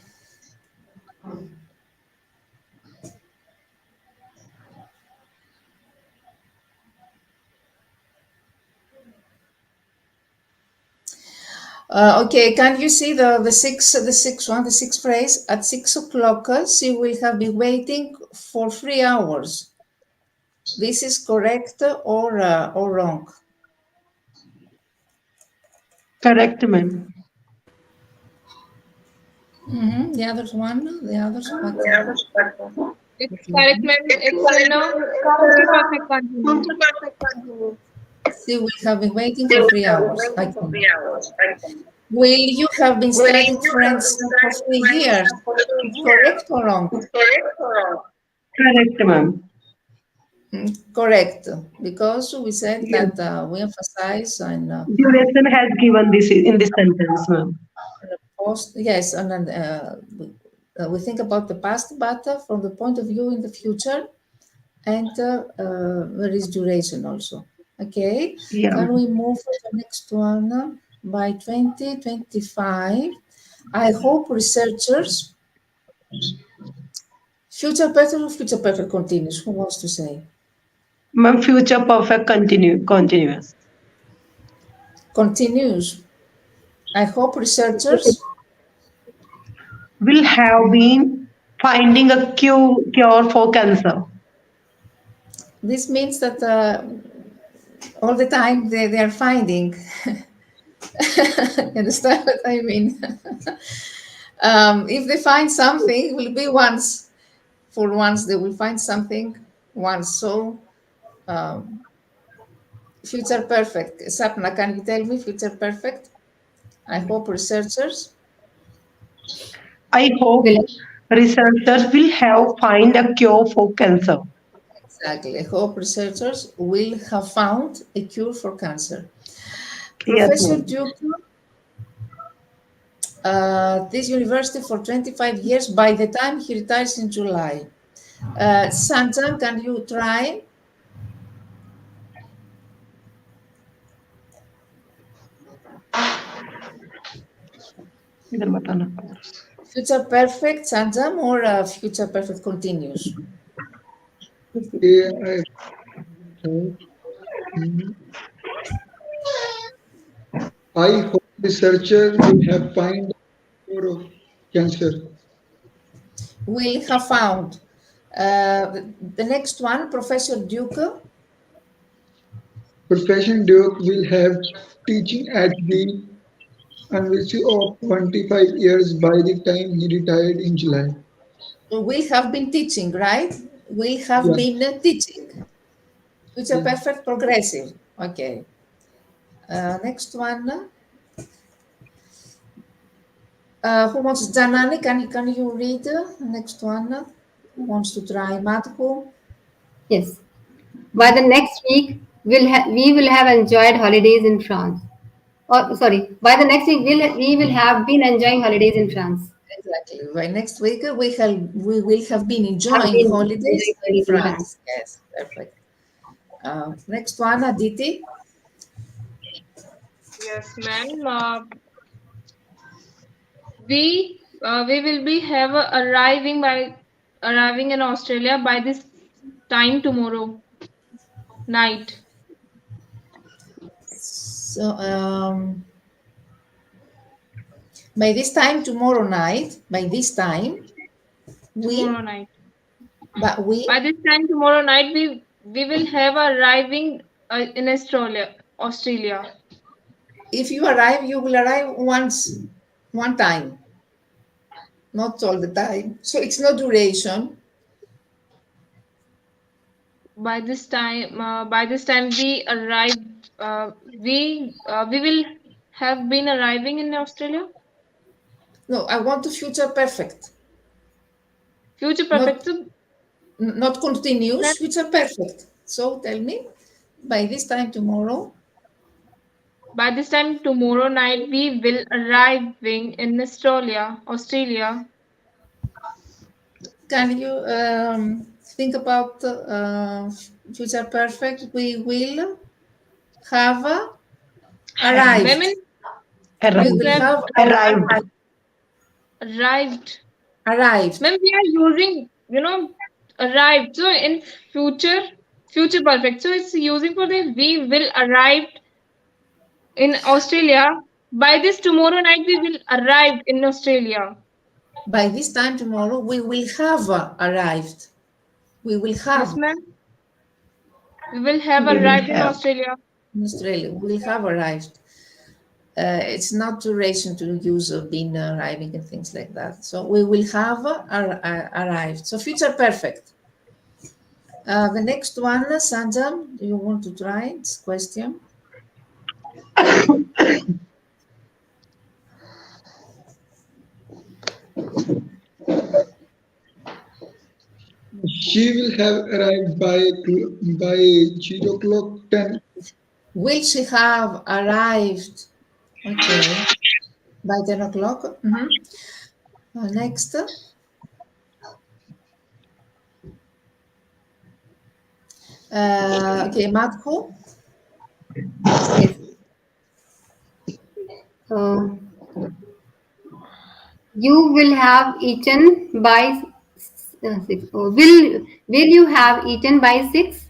okay, can you see the sixth phrase? At 6 o'clock, she will have been waiting for 3 hours. This is correct or wrong? Correct, ma'am. The others one, the others what? It's correct, ma'am. It's in a future perfect continuous. She will have been waiting for 3 hours. Okay. Will you have been studying French for 3 years? Correct or wrong? Correct, ma'am. Correct, because we said Yes. that we emphasize on Duration has given this in this sentence, ma'am. post. Yes, and then we think about the past, but from the point of view in the future, and there is duration also. Okay, Yeah. can we move to the next one? By 2025, I hope researchers, future perfect or future perfect continuous, who wants to say? Ma'am, future perfect continuous. Continues. I hope researchers Will have been finding a cure for cancer. this means that all the time they are finding. You understand what I mean? If they find something, it will be once. For once, they will find something once. So, future perfect. Sapna, can you tell me future perfect? I hope researchers. I hope researchers will have find a cure for cancer. Exactly. I hope researchers will have found a cure for cancer. Yes, Professor ma'am. Duke, this university for 25 years by the time he retires in July. Sanjan, can you try? इधर बताना। Future perfect, Sanjam, or future perfect continues? Okay, mm, I hope researchers will have find a cure of cancer. Will have found. The next one, Professor Duke. Profession Duke will have teaching at the University of 25 years by the time he retired in July. Will have been teaching, right? Will have Yeah, been teaching. Future yeah. perfect progressive. Okay. Next one. Who wants Janani? Can you read the next one? Who wants to try Madhu? Yes. By the next week, we will have enjoyed holidays in France. Or sorry, by the next week, we will have been enjoying holidays in France. Exactly. By next week, we will have been Have enjoying been holidays enjoying in holidays in France. France. Yes, perfect. Next one, Aditi. Yes, ma'am. We will be have arriving in Australia by this time tomorrow night. So, by this time tomorrow night, by this time, Tomorrow night. but By this time tomorrow night, we will have arriving in Australia. if you arrive, you will arrive one time, not all the time. So it's no duration. By this time we arrive. We will have been arriving in Australia. No, I want the future perfect, Future not perfect. So not continuous. that Future perfect. So tell me, by this time tomorrow, by this time tomorrow night we will arriving in Australia. can you think about future perfect? We will have arrived. Women We Arrived. will have have Arrived. arrived. arrived. Ma'am, we are using, arrived. So in future perfect. So it's using for the we will arrive in Australia. By this tomorrow night, we will arrive in Australia. By this time tomorrow, we will have arrived. We will Yes, have ma'am. We will have We will arrived in have. Australia. in Australia. We will have arrived. It's not duration to use been arriving and things like that. So we will have arrived. So future perfect. The next one, Sanjam, do you want to try this question? She will have arrived by 0 o'clock 10. Will she have arrived? Okay, by 10 o'clock. Next. Okay, Madhu. Yes. You will have eaten by 6. Will you have eaten by 6?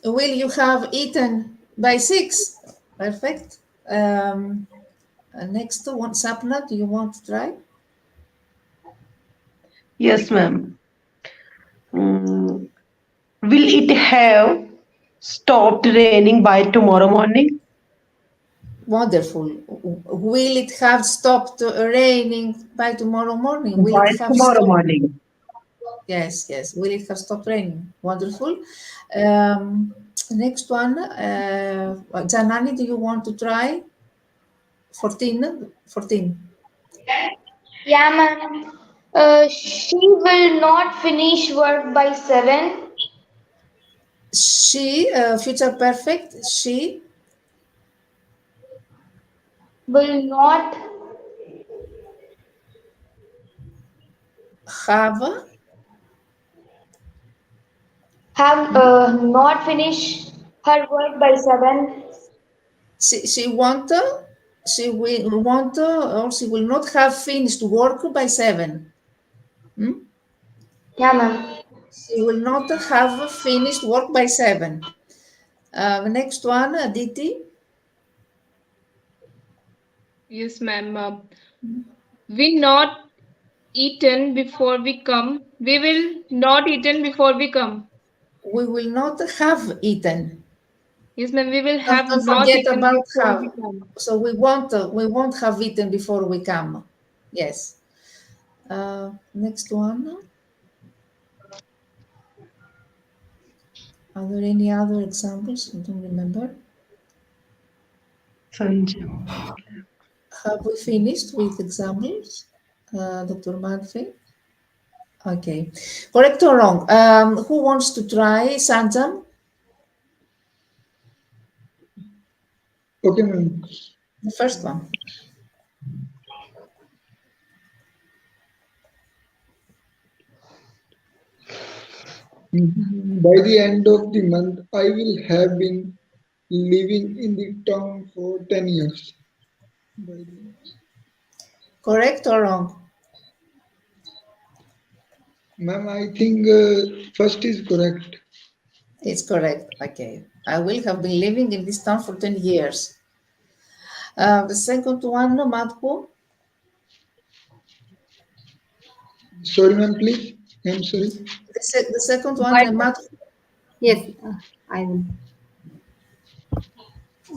Will you have eaten by 6? Perfect. Next one, Sapna, do you want to try? Yes, ma'am. Will it have stopped raining by tomorrow morning? Wonderful. Will it have stopped raining by tomorrow morning? Will By it have tomorrow stopped? morning. Yes, yes. Will it have stopped raining? Wonderful. Next one, Janani, do you want to try? 14? 14. Yeah, ma'am. She will not finish work by 7. She, future perfect, she Will not have, have not finish her work by 7. she want, she will want, or she will not have finished work by 7. Hmm? Yeah, ma'am. She will not have finished work by 7. The next one, Aditi. Yes, ma'am. We not eaten before we come. We will not eaten before we come. We will not have eaten. Yes, ma'am. We will have Don't not forget eaten about before we have. come. So we won't have eaten before we come. Yes. Next one. Are there any other examples? I don't remember. Sanjay. Have we finished with examples, Dr. Madfi? Okay. Correct or wrong? Who wants to try Sanjam? Okay, ma'am. The first one. By the end of the month, I will have been living in the town for 10 years. Correct or wrong? Ma'am, I think first is correct. It's correct. Okay. I will have been living in this town for 10 years. The second one, Madhu. Sorry, ma'am, please. I'm sorry. The second one, But Madhu. yes, I will.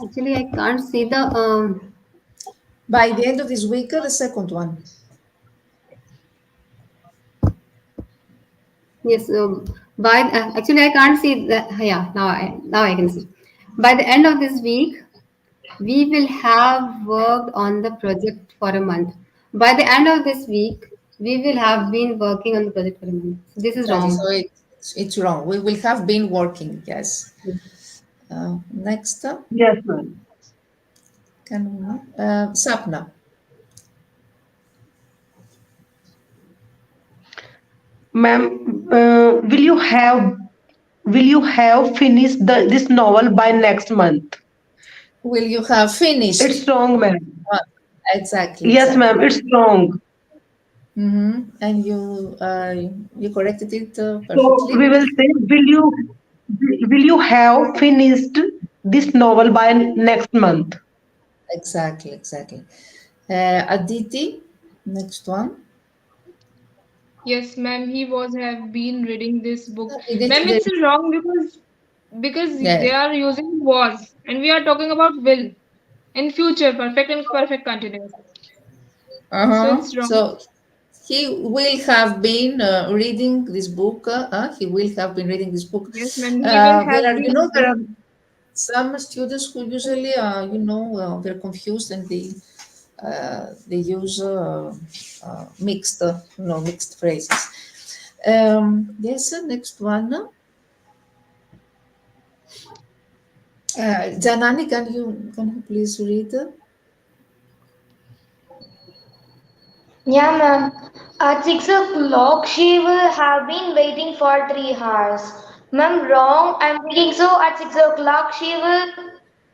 Actually, I can't see the. By the end of this week, the second one. Yes, by actually I can't see the. Yeah, now I can see. By the end of this week, we will have worked on the project for a month. By the end of this week, we will have been working on the project for a month. So this is Exactly. So wrong. it's wrong. We will have been working. Yes. Next, Yes, ma'am. Sapna. Ma'am, will you have finished this novel by next month? Will you have finished? It's wrong, ma'am. Exactly. Yes, ma'am, it's wrong. And you corrected it So perfectly. we will say, will you have finished this novel by next month? Exactly. Aditi, next one. Yes, ma'am. He was have been reading this book. We didn't Ma'am, get it's wrong because Yeah. they are using was, and we are talking about will in future, perfect and perfect continuous. So it's wrong. So he will have been reading this book. He will have been reading this book. Yes, ma'am. He will have been. There are some students who usually, they're confused and they use mixed phrases. Yes, next one. Janani, can you please read? Yeah, ma'am. At 6 o'clock, she will have been waiting for 3 hours. Ma'am, wrong. I'm thinking so. At 6 o'clock, she will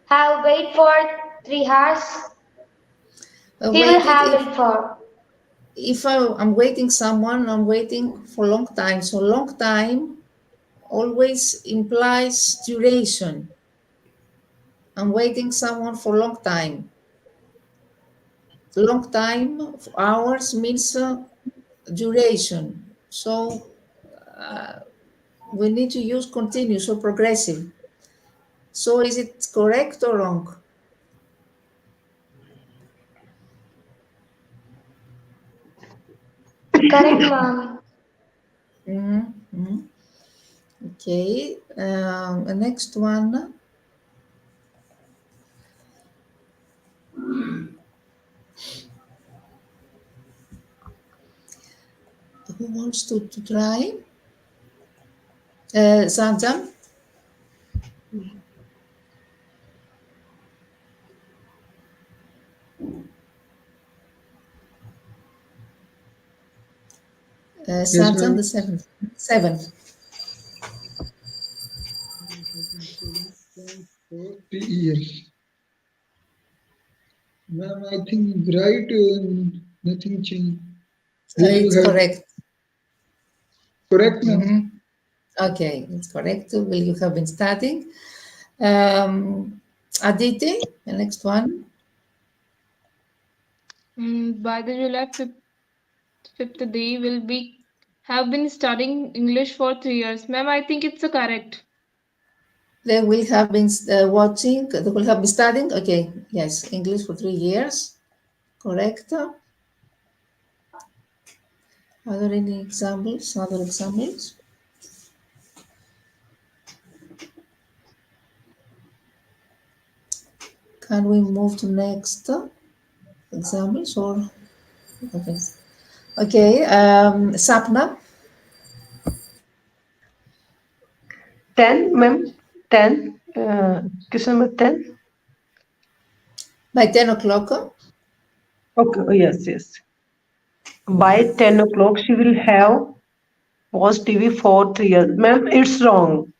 have wait for 3 hours. He will have wait for. If I'm waiting someone, I'm waiting for a long time. So long time always implies duration. I'm waiting someone for a long time. Long time, hours means duration. So we need to use continuous or progressive. So is it correct or wrong? Correct, ma'am. Mm-hmm. Okay. The next one. Who wants to try? Sanjam? Yes, Sanjam, ma'am. the seventh. 3 years. Ma'am, I think right, nothing changed. Will you It's have correct. correct, ma'am? Mhm. Okay, it's correct. Will you have been studying? Aditi, the next one. By the July 5th day will be have been studying English for 3 years. Ma'am, I think it's a correct. They will have been watching, they will have been studying. Okay, yes, English for 3 years. Correct. Are there any examples? Other examples? Can we move to next examples or okay? Sapna, 10, ma'am. 10. Question number 10. by 10 o'clock. Okay. Oh, yes, yes. By 10 o'clock, she will have watched TV for 3 years. Ma'am, it's wrong.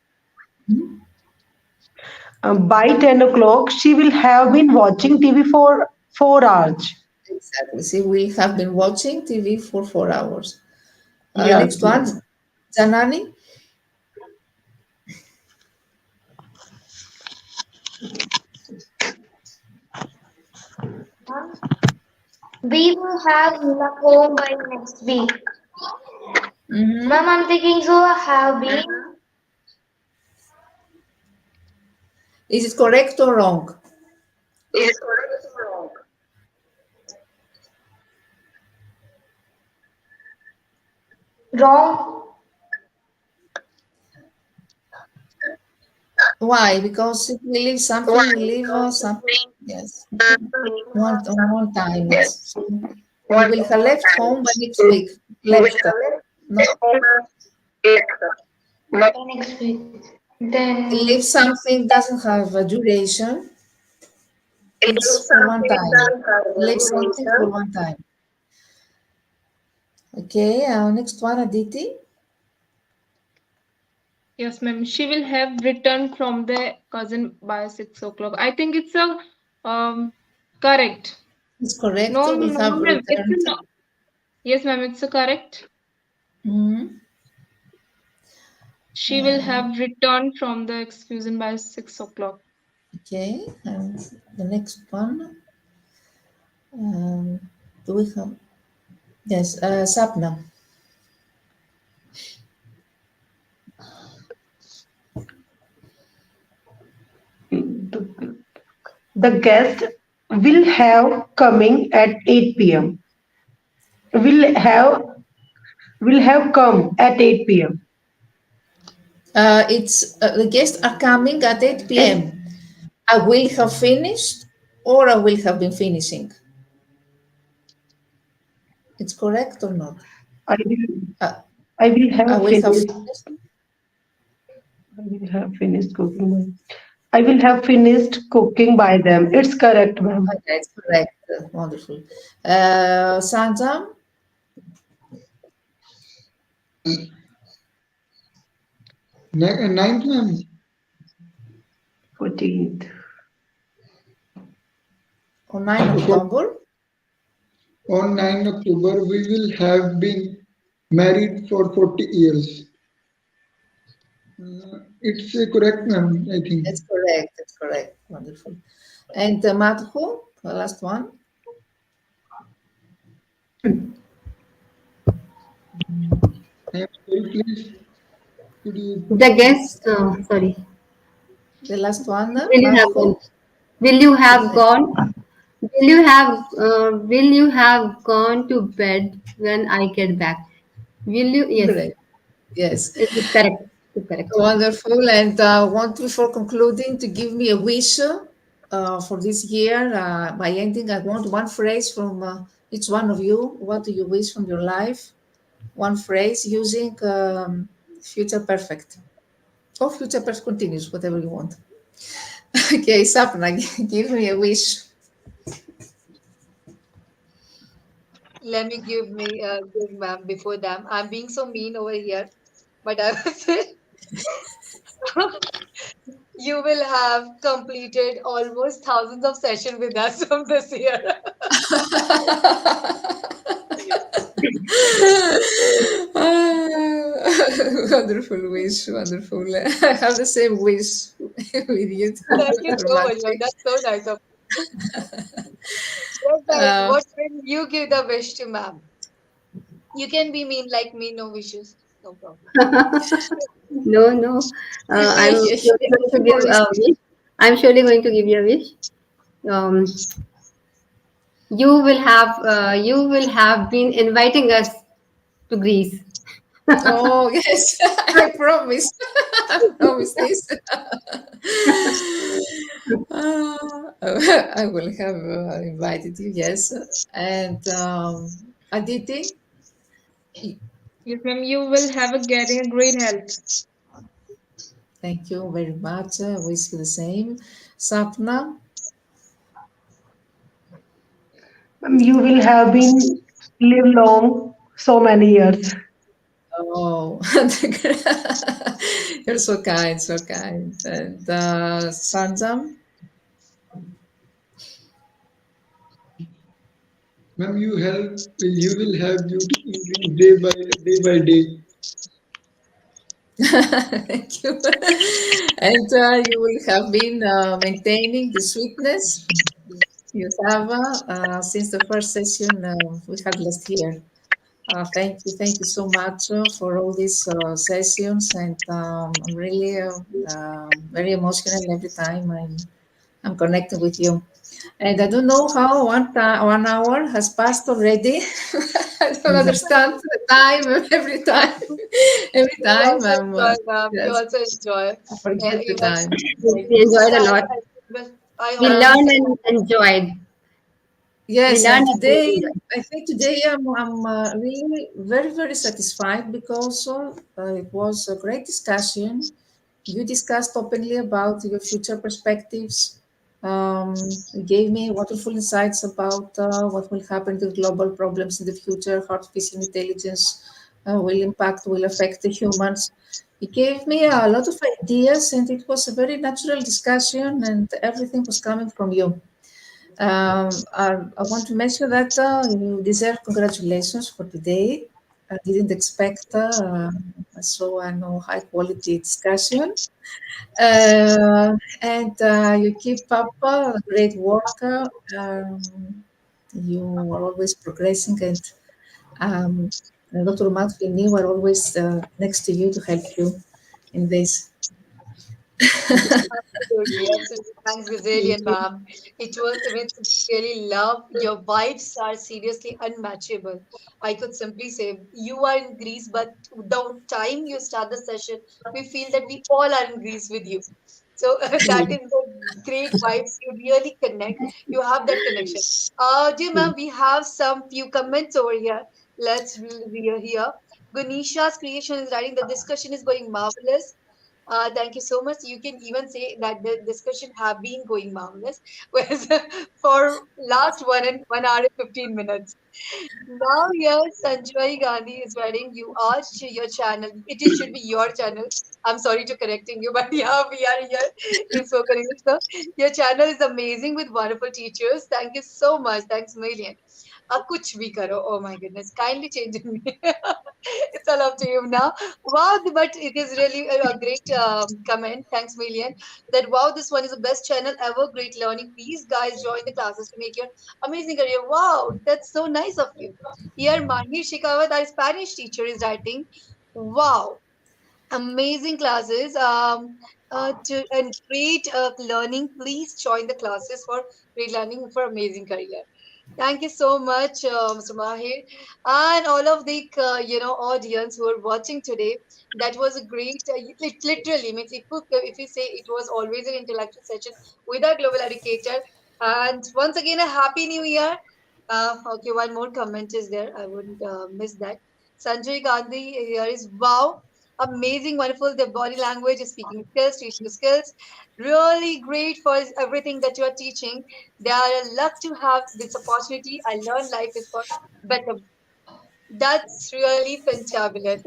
By 10 o'clock, she will have been watching TV for 4 hours. Exactly. See, we have been watching TV for 4 hours. Yes, Next one, ma'am. Janani. We will have Nina home by next week. Mm-hmm. Ma'am, I'm thinking so. Have been Is it correct or wrong? wrong. Why? Because if we leave something, we leave something. Yes, one time. Yes. So we will have left home by next week. Left. Not By next week. Then leave something doesn't have a duration. It's for one time. Leave something for one time. Okay. Next one, Aditi. Yes, ma'am. She will have returned from the cousin by 6 o'clock. I think it's a correct. It's correct. No, We no, have ma'am. It's returned. a no. Yes, ma'am. It's a correct. Mhm. She will have returned from the excursion by 6 o'clock. Okay. And the next one. Do we have? Yes. Sapna. The guest will have coming at 8 p.m. Will have come at 8 p.m. It's the guests are coming at 8 p.m. I will have finished or I will have been finishing. It's correct or not? I will Uh, I will I have will have finished. finished. I will have finished cooking. I will have finished cooking by them. It's correct, ma'am. Okay, it's correct. Wonderful. Sanjam, Ninth, ma'am. 14th. on 9 October. On 9 October, we will have been married for 40 years. It's correct, ma'am, I think. That's correct. That's correct. Wonderful. And Madhu, the last one. I am sorry, please. Could you The guest, sorry. The last one, Will you have gone? Madhu. Will you have gone? Will you have gone to bed when I get back? Will you? Yes, Great. Yes. it is correct. It's correct. Wonderful. And want before concluding to give me a wish for this year. By ending, I want one phrase from each one of you. What do you wish from your life? One phrase using future perfect or future perfect continuous, whatever you want. Okay, Sapna, give me a wish. Let me give ma'am before them. I'm being so mean over here, but I will say you will have completed almost thousands of sessions with us from this year. Wonderful wish, wonderful. I have the same wish with you too, Thank you Dr. so much, ma'am. Matri. That's so nice of you. Yes, guys, what will you give the wish to ma'am? You can be mean like me, no wishes. No problem. No, no. I'm surely going to give a Honesty. wish. I'm surely going to give you a wish. Um, you will have been inviting us to Greece. Oh, yes, I promise. I promise this. I will have invited you, yes. And Aditi, Yes, ma'am. You will have a getting a great health. thank you very much. I wish you the same. Sapna, You will have been live long so many years. oh, you're so kind, so kind. And Sanjam, ma'am, you will have beauty increase day by day. thank you. And you will have been maintaining the sweetness you have since the first session we had last year. Thank you so much for all these sessions, and I'm really very emotional every time I'm connecting with you. And I don't know how 1 hour has passed already. I don't understand the time every time. Every We time also I'm enjoy, ma'am. We yes, also enjoy. I forget the You know, time. We enjoyed a lot. I We always learned say, and enjoyed. We Yes, and learned and we today enjoyed. I think today I'm really very satisfied because it was a great discussion. You discussed openly about your future perspectives. You gave me wonderful insights about what will happen to global problems in the future, how artificial intelligence will affect the humans. It gave me a lot of ideas, and it was a very natural discussion, and everything was coming from you. I want to mention that you deserve congratulations for today. I didn't expect so I know high quality discussion. And you keep up great work. You are always progressing, and um, Dr. Matt and me were always next to you to help you in this. absolutely, absolutely. Thanks, Gazalian, ma'am. It was really love. Your vibes are seriously unmatchable. I could simply say you are in Greece, but the time you start the session, we feel that we all are in Greece with you. So that is the great vibes. You really connect. You have that connection. Dear ma'am, we have some few comments over here. Let's read here. Gunisha's creation is writing. The discussion is going marvelous. Thank you so much. You can even say that the discussion have been going marvelous, whereas for last 1 hour and 15 minutes. Now yes, Sanjay Gandhi is writing. You are your channel. Should be your channel. I'm sorry to correcting you, but yeah, we are here in spoken English. So your channel is amazing with wonderful teachers. Thank you so much. Thanks a million. kuch bhi karo. Oh my goodness, kindly change me. It's all up to you now. Wow, but it is really a great comment. Thanks, million. That wow, this one is the best channel ever. Great learning. Please, guys, join the classes to make your amazing career. Wow, that's so nice of you. Here, Mahir Shikawat, our Spanish teacher, is writing. Wow, amazing classes. And great learning. Please join the classes for great learning for amazing career. Thank you so much, Mr. Mahir, and all of the audience who are watching today. That was a great. It literally means if you say it was always an intellectual session with our global educator. And once again, a happy new year. Okay, one more comment is there. I wouldn't miss that. Sanjay Gandhi here is wow, amazing, wonderful. The body language, speaking skills, teaching skills, really great for everything that you are teaching. They are a luck to have this opportunity. I learned life is for better. That's really fantabulous.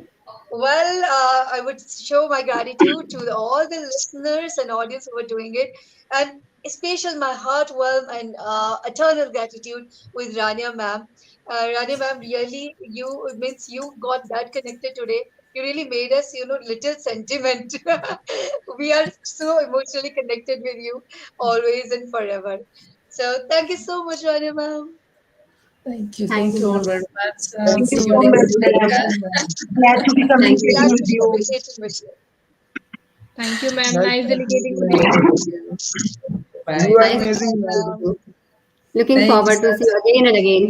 Well, I would show my gratitude to all the listeners and audience who are doing it, and especially my heartwarm and eternal gratitude with Rania ma'am. Rania ma'am, really, you means you got that connected today. You really made us, little sentiment. We are so emotionally connected with you always and forever. So thank you so much, Rania ma'am. Thank you. Thank Thank you you. all very much. Thank you See so you much, next week. ma'am. Glad to be Thank you. communicating Glad to with be you. communicating with you. Thank you, ma'am. Nice Nice talking to delegating you. today. Bye. You are Nice. amazing, ma'am. Looking Thank you, forward to sir. see you again and again.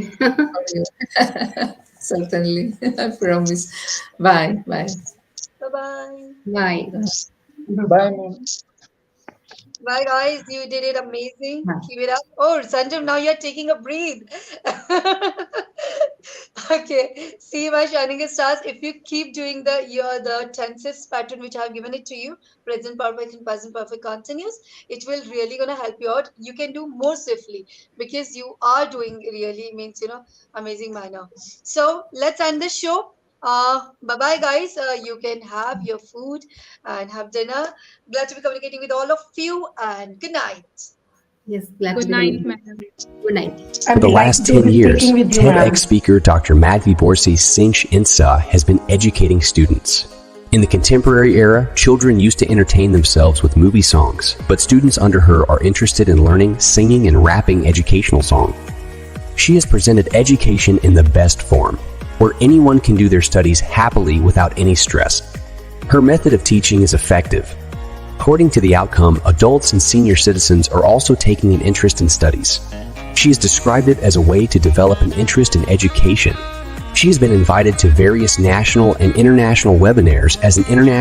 For you. Certainly. I promise. Bye. Bye. Bye-bye. Bye. Bye, ma'am. Bye, guys. You did it amazing. Bye. Keep it up. Oh, Sanjam, now you're taking a breathe. Okay. See my shining stars. If you keep doing the tenses pattern which I have given it to you, present perfect and present perfect continuous, it will really gonna help you out. You can do more swiftly because you are doing really means amazing manner. So let's end the show. Bye bye, guys. You can have your food and have dinner. Glad to be communicating with all of you, and good night. Yes, glad to Good be night, communicating. ma'am. Good night. I'm For the last delighted to 10 be years, speaking with you, ma'am. TEDx speaker Dr. Madhvi Borsi Sinch Insa has been educating students. In the contemporary era, children used to entertain themselves with movie songs, but students under her are interested in learning, singing, and rapping educational song. She has presented education in the best form, where anyone can do their studies happily without any stress. Her method of teaching is effective. According to the outcome, adults and senior citizens are also taking an interest in studies. She has described it as a way to develop an interest in education. She has been invited to various national and international webinars as an international